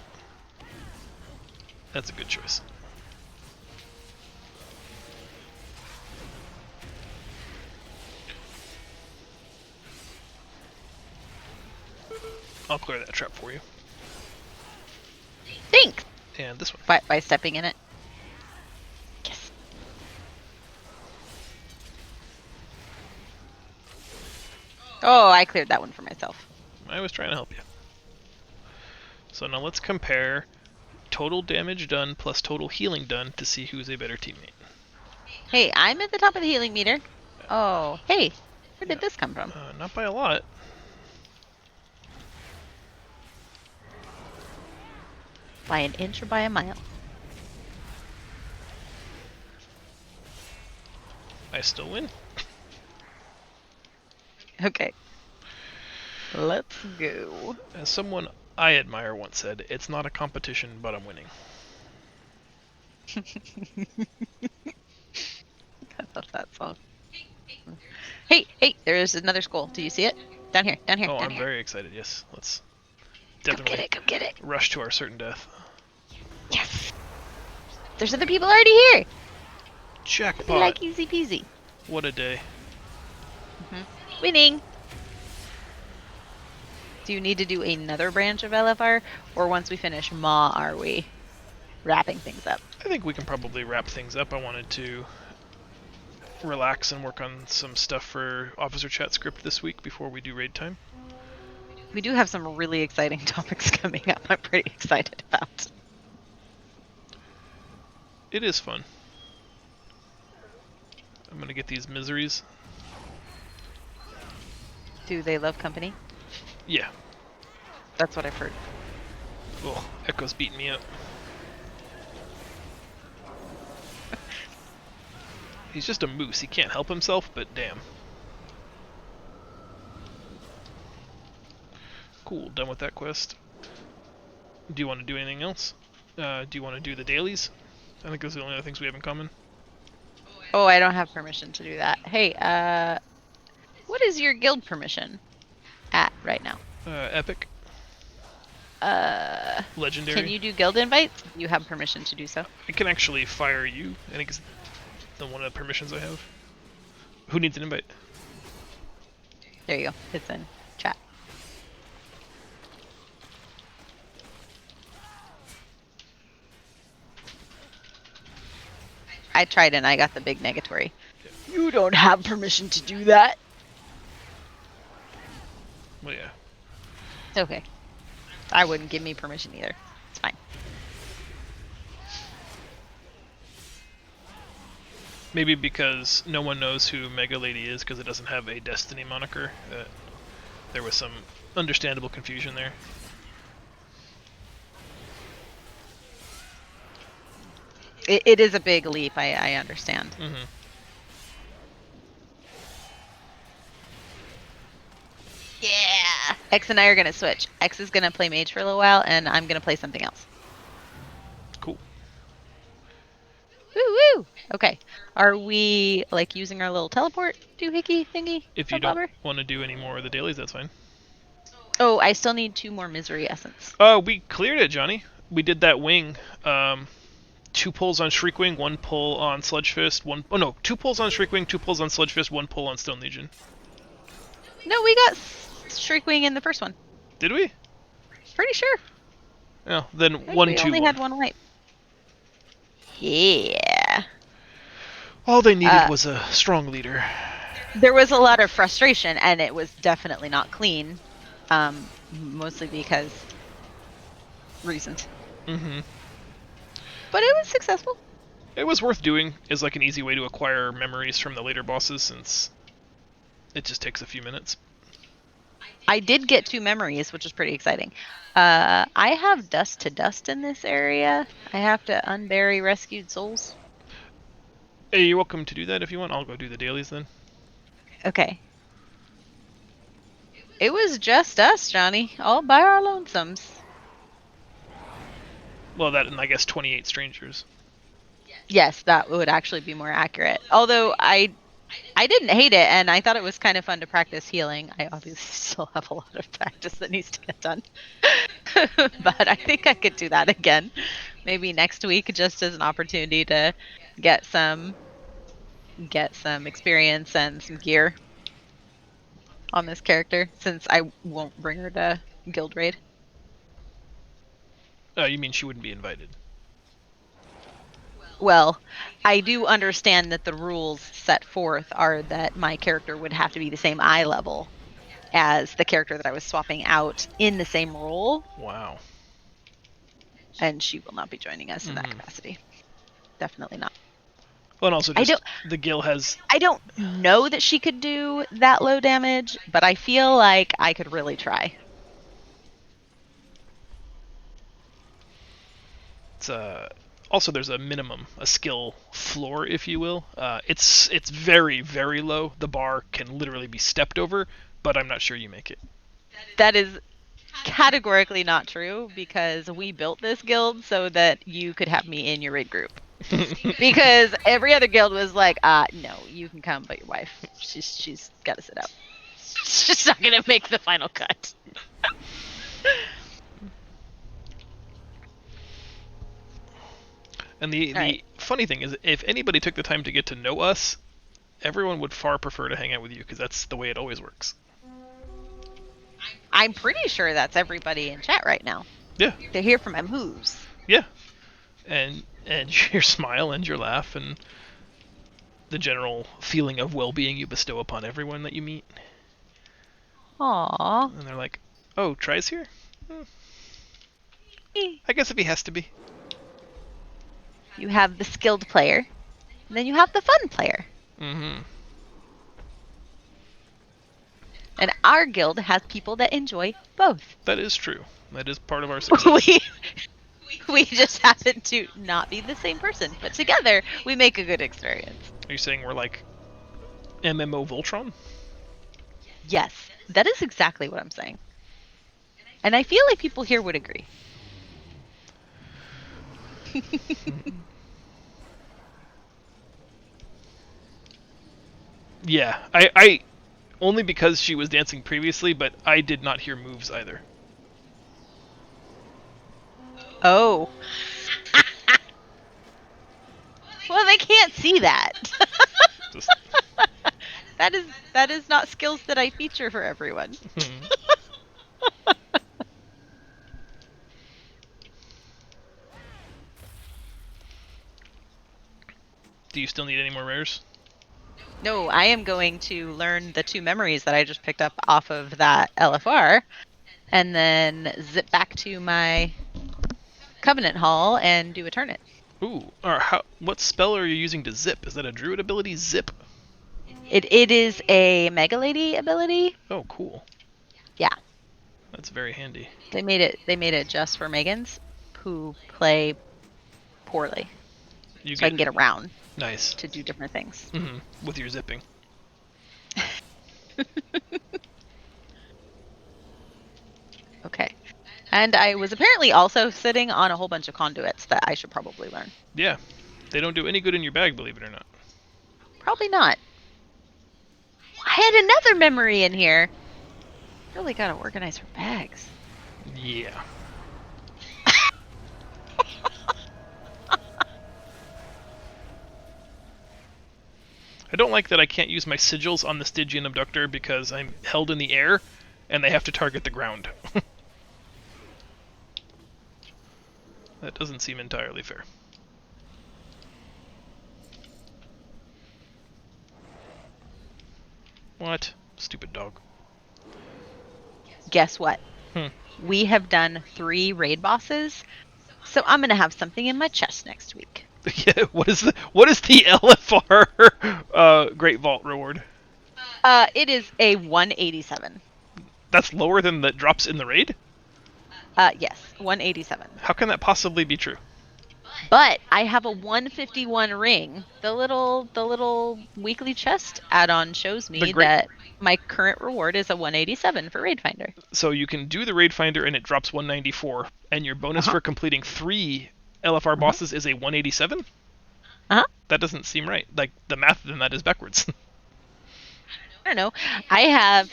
That's a good choice. I'll clear that trap for you. Thanks! And this one. By stepping in it. Yes. Oh, I cleared that one for myself. I was trying to help you. So now let's compare total damage done plus total healing done to see who's a better teammate. Hey, I'm at the top of the healing meter. Oh, hey, where did this come from? Not by a lot. By an inch or by a mile? I still win. Okay. Let's go. As someone I admire once said, it's not a competition, but I'm winning. I love that song. Hey, there's another skull. Do you see it? Down here, Oh, down I'm here. very excited, yes. Let's Come definitely get it. rush to our certain death. Yes! There's other people already here! Jackpot! Like easy peasy. What a day. Winning! Do you need to do another branch of LFR? Or once we finish Ma, are we wrapping things up? I think we can probably wrap things up. I wanted to relax and work on some stuff for Officer Chat script this week before we do raid time. We do have some really exciting topics coming up I'm pretty excited about. It is fun. I'm gonna get these miseries. Do they love company? Yeah. That's what I've heard. Oh, Echo's beating me up. He's just a moose. He can't help himself, but damn. Cool, done with that quest. Do you want to do anything else? Do you want to do the dailies? I think those are the only other things we have in common. Oh, I don't have permission to do that. Hey, what is your guild permission at right now? Epic. Legendary. Can you do guild invites? You have permission to do so. I can actually fire you. I think it's the one of the permissions I have. Who needs an invite? There you go. It's in chat. I tried and I got the big negatory. You don't have permission to do that. Well, yeah. It's okay. I wouldn't give me permission either. It's fine. Maybe because no one knows who Mega Lady is because it doesn't have a Destiny moniker. There was some understandable confusion there. It is a big leap. I understand. Mm-hmm. Yeah. X and I are gonna switch. X is gonna play mage for a little while, and I'm gonna play something else. Cool. Woo woo. Okay. Are we like using our little teleport doohickey thingy? If you don't Bobber? want to do any more of the dailies, that's fine. Oh, I still need 2 more misery essence. Oh, we cleared it, Johnny. We did that wing. 2 pulls on Shriekwing, 1 pull on Sludge Fist, 1... Oh no, 2 pulls on Shriekwing, 2 pulls on Sludge Fist, 1 pull on Stone Legion. No, we got Shriekwing in the first one. Did we? Pretty sure. Oh, then I think 1, we 2, only 1. had 1 wipe. Yeah. All they needed was a strong leader. There was a lot of frustration, and it was definitely not clean. Mostly because reasons. Mm-hmm. But it was successful. It was worth doing as like an easy way to acquire memories from the later bosses since it just takes a few minutes. I did get 2 memories, which is pretty exciting. I have dust to dust in this area. I have to unbury rescued souls. Hey, you're welcome to do that if you want. I'll go do the dailies then. Okay. It was just us, Johnny, all by our lonesomes. Well, that and I guess 28 strangers. Yes, that would actually be more accurate. Although I didn't hate it, and I thought it was kind of fun to practice healing. I obviously still have a lot of practice that needs to get done. But I think I could do that again. Maybe next week, just as an opportunity to get some experience and some gear on this character, since I won't bring her to guild raid. You mean she wouldn't be invited? Well, I do understand that the rules set forth are that my character would have to be the same eye level as the character that I was swapping out in the same role, Wow. and she will not be joining us in that capacity. Definitely not. Well, and also just the guild has... I don't know that she could do that low damage, but I feel like I could really try. It's also there's a minimum, a skill floor, if you will. It's very, very low. The bar can literally be stepped over, but I'm not sure you make it. That is categorically not true, because we built this guild so that you could have me in your raid group. Because every other guild was like, no, you can come, but your wife, she's got to sit out. She's not gonna make the final cut. And the funny thing is, if anybody took the time to get to know us, everyone would far prefer to hang out with you because that's the way it always works. I'm pretty sure that's everybody in chat right now. Yeah. To hear from M Who's. Yeah. And your smile and your laugh and the general feeling of well-being you bestow upon everyone that you meet. Aww. And they're like, "Oh, Try's here? I guess if he has to be." You have the skilled player, and then you have the fun player. Mm-hmm. And our guild has people that enjoy both. That is true. That is part of our success. we just happen to not be the same person, but together we make a good experience. Are you saying we're like MMO Voltron? Yes, that is exactly what I'm saying. And I feel like people here would agree. Yeah, I only because she was dancing previously, but I did not hear moves either. Oh. Well, they can't see that. Just... that is not skills that I feature for everyone. Do you still need any more rares? No, I am going to learn the 2 memories that I just picked up off of that LFR and then zip back to my Covenant Hall and do a turn it. Ooh. What spell are you using to zip? Is that a druid ability? Zip? It is a Mega Lady ability. Oh, cool. Yeah, That's very handy. they made it just for Megans who play poorly, You so I get can get around nice. to do different things. With your zipping. Okay. And I was apparently also sitting on a whole bunch of conduits that I should probably learn. Yeah. They don't do any good in your bag, believe it or not. Probably not. I had another memory in here. Really got to organize her bags. Yeah. I don't like that I can't use my sigils on the Stygian Abductor because I'm held in the air and they have to target the ground. That doesn't seem entirely fair. What? Stupid dog. Guess what? Hmm. We have done 3 raid bosses, so I'm going to have something in my chest next week. Yeah, what is the LFR Great Vault reward? It is a 187. That's lower than the drops in the raid? Yes, 187. How can that possibly be true? But I have a 151 ring. The little weekly chest add-on shows The me great that my current reward is a 187 for Raid Finder. So you can do the raid finder and it drops 194 and your bonus Uh-huh. for completing 3 LFR Uh-huh. bosses is a 187? Uh-huh. That doesn't seem right. Like the math in that is backwards. I don't know. I have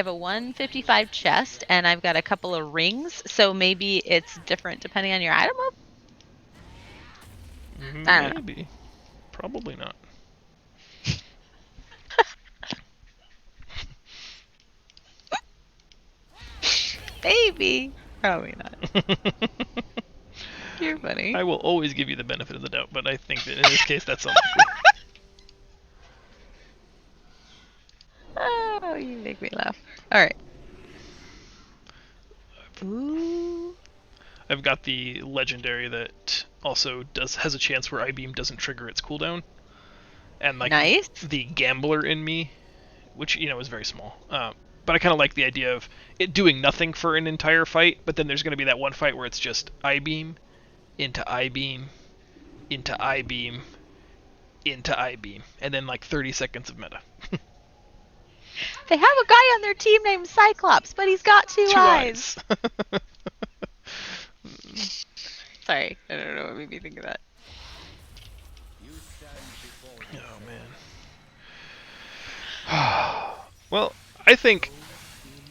a 155 chest and I've got a couple of rings, so maybe it's different depending on your item up. I don't know. Maybe. Probably not. Maybe. Probably not. You're funny. I will always give you the benefit of the doubt, but I think that in this case that's unlikely. Oh, you make me laugh. All right. Ooh. I've got the legendary that also has a chance where I-beam doesn't trigger its cooldown, and like Nice. the gambler in me, which is very small. But I kind of like the idea of it doing nothing for an entire fight, but then there's going to be that one fight where it's just I-beam into I-beam into I-beam into I-beam, and then like 30 seconds of meta. They have a guy on their team named Cyclops, but he's got two eyes. Sorry, I don't know what made me think of that. Oh man. Well, I think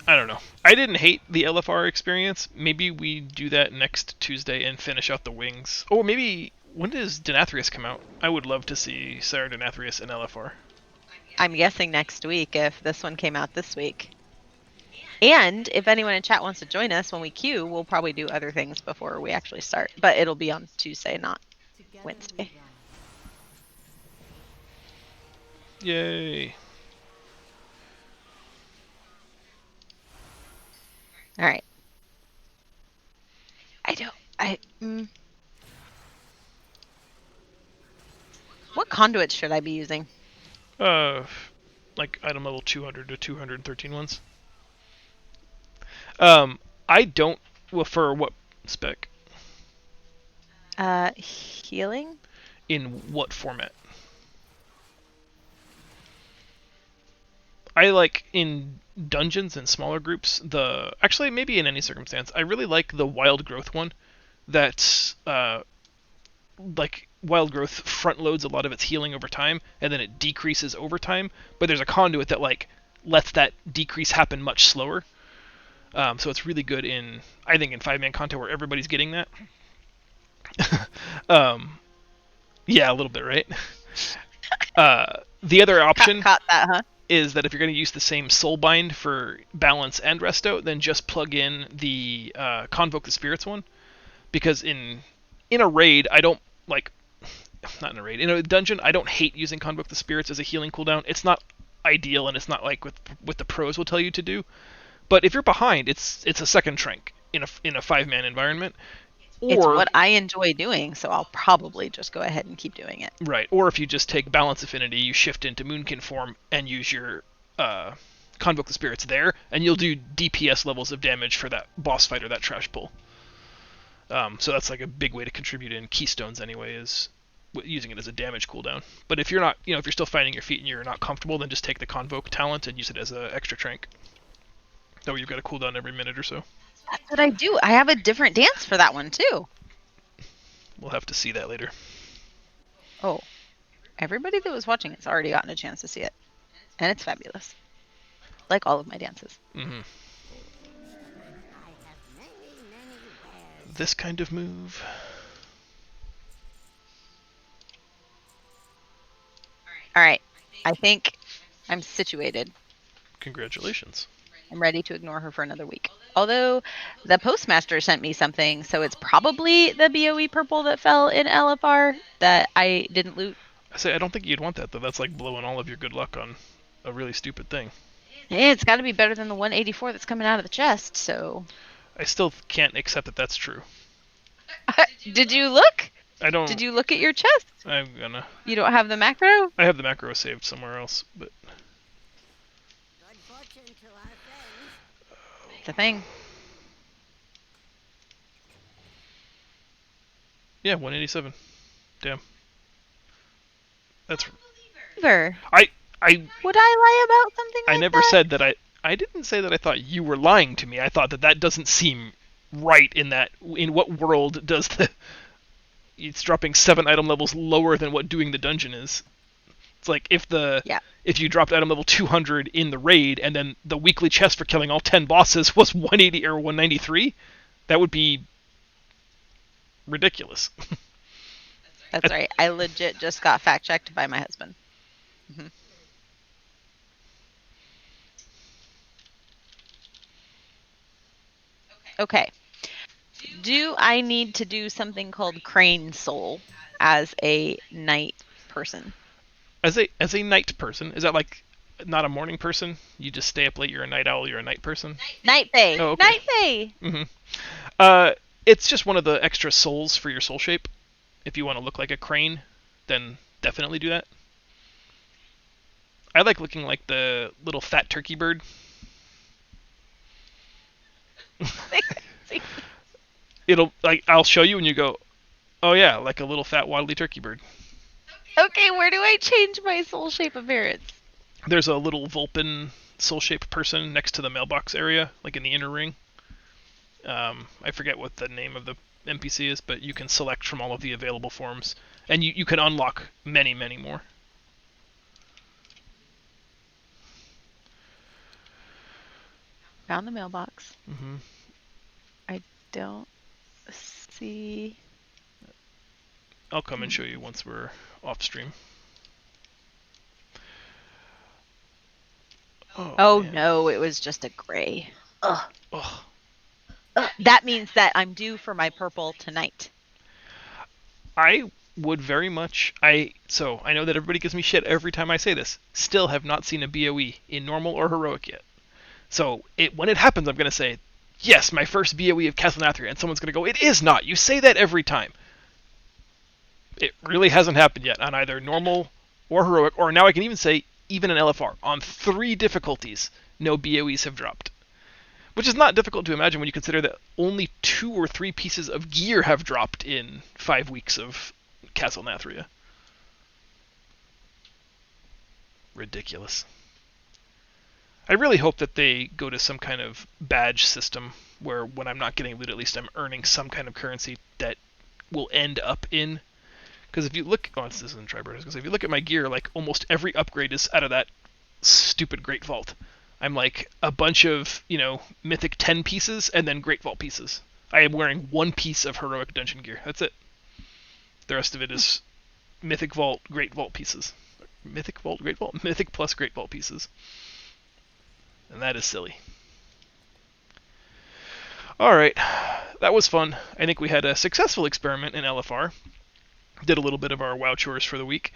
I don't know. I didn't hate the LFR experience. Maybe we do that next Tuesday and finish out the wings. Or maybe when does Denathrius come out? I would love to see Sarah Denathrius in LFR. I'm guessing next week if this one came out this week. And if anyone in chat wants to join us when we queue, we'll probably do other things before we actually start. But it'll be on Tuesday, not Wednesday. Yay. All right. What conduits should I be using? Like item level 200 to 213 ones. I don't. Well, for what spec? Healing? In what format? I like in dungeons and smaller groups. Actually maybe in any circumstance, I really like the wild growth one. That's like wild growth front loads a lot of its healing over time, and then it decreases over time. But there's a conduit that like lets that decrease happen much slower. So it's really good I think in 5-man content where everybody's getting that. Yeah, a little bit, right? The other option Caught that, huh? is that if you're going to use the same soulbind for balance and resto, then just plug in the convoke the spirits one, because in a raid I don't like not in a raid in a dungeon I don't hate using convoke the spirits as a healing cooldown. It's not ideal and it's not like with the pros will tell you to do, But if you're behind, it's a second Trank in a 5-man environment. It's Or what I enjoy doing, so I'll probably just go ahead and keep doing it. right, or if you just take Balance Affinity, you shift into Moonkin form and use your Convoke the Spirits there, and you'll do DPS levels of damage for that boss fight or that trash pull. So that's like a big way to contribute in Keystones anyway, is using it as a damage cooldown. But if you're not, if you're still finding your feet and you're not comfortable, then just take the Convoke talent and use it as an extra Trank. That way you've got a cooldown every minute or so. That's what I do. I have a different dance for that one too. We'll have to see that later. Oh, everybody that was watching has already gotten a chance to see it, and it's fabulous. Like all of my dances. Mm-hmm. I have many wares. This kind of move. All right, I think I'm situated. Congratulations. I'm ready to ignore her for another week. Although the postmaster sent me something, so it's probably the BOE purple that fell in LFR that I didn't loot. I don't think you'd want that though. That's like blowing all of your good luck on a really stupid thing. It's got to be better than the 184 that's coming out of the chest. So, I still can't accept that that's true. did you look? I don't. Did you look at your chest? I'm gonna. You don't have the macro? I have the macro saved somewhere else, but Good fortune to our friends. It's a thing. yeah, 187. Damn. That's. Beaver. I Would I lie about something like I never that? said that I didn't say that I thought you were lying to me. I thought that doesn't seem right in that. In what world does it's dropping 7 item levels lower than what doing the dungeon is? It's like if you dropped item level 200 in the raid and then the weekly chest for killing all 10 bosses was 180 or 193, that would be ridiculous. That's right. I legit just got fact checked by my husband. Okay. Do I need to do something called Crane Soul as a night person? As a night person, is that like not a morning person? You just stay up late. You're a night owl. You're a night person. Night Fae. Oh, okay. Night Fae. It's just one of the extra souls for your soul shape. If you want to look like a crane, then definitely do that. I like looking like the little fat turkey bird. I'll show you and you go, oh yeah, like a little fat waddly turkey bird. Okay, where do I change my soul shape appearance? There's a little Vulpin soul shape person next to the mailbox area, like in the inner ring. I forget what the name of the NPC is, but you can select from all of the available forms, and you can unlock many, many more. Found the mailbox. Mm-hmm. I don't see. I'll come and show you once we're off stream. Oh man. no, it was just a gray. Ugh. Ugh. That means that I'm due for my purple tonight. I would very much. I know that everybody gives me shit every time I say this. Still have not seen a BOE in normal or heroic yet. So when it happens, I'm gonna say, yes, my first BOE of Castle Nathria, and someone's gonna go, it is not. You say that every time. It really hasn't happened yet on either normal or heroic, or now I can even say even an LFR. On 3 difficulties, no BOEs have dropped. Which is not difficult to imagine when you consider that only 2 or 3 pieces of gear have dropped in 5 weeks of Castle Nathria. Ridiculous. I really hope that they go to some kind of badge system where when I'm not getting loot, at least I'm earning some kind of currency that will end up in. Because if you look, this isn't Tribert, because if you look at my gear, like almost every upgrade is out of that stupid Great Vault. I'm like a bunch of, Mythic 10 pieces and then Great Vault pieces. I am wearing 1 piece of Heroic Dungeon gear. That's it. The rest of it is Mythic Vault, Great Vault pieces. Mythic Vault, Great Vault? Mythic plus Great Vault pieces. And that is silly. Alright, that was fun. I think we had a successful experiment in LFR. Did a little bit of our WoW chores for the week.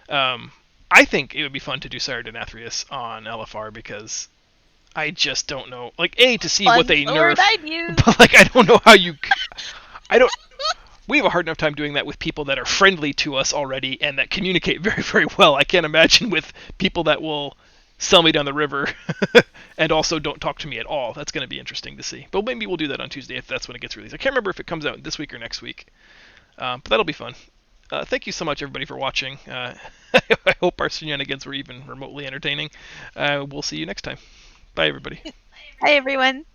I think it would be fun to do Sire Denathrius on LFR because I just don't know. Like, to see Fun's what they the word nerf, I'd use. but like I don't know how you. I don't. We have a hard enough time doing that with people that are friendly to us already and that communicate very, very well. I can't imagine with people that will sell me down the river and also don't talk to me at all. That's going to be interesting to see. But maybe we'll do that on Tuesday if that's when it gets released. I can't remember if it comes out this week or next week, but that'll be fun. Thank you so much, everybody, for watching. I hope our shenanigans were even remotely entertaining. We'll see you next time. Bye, everybody. Hi, everyone.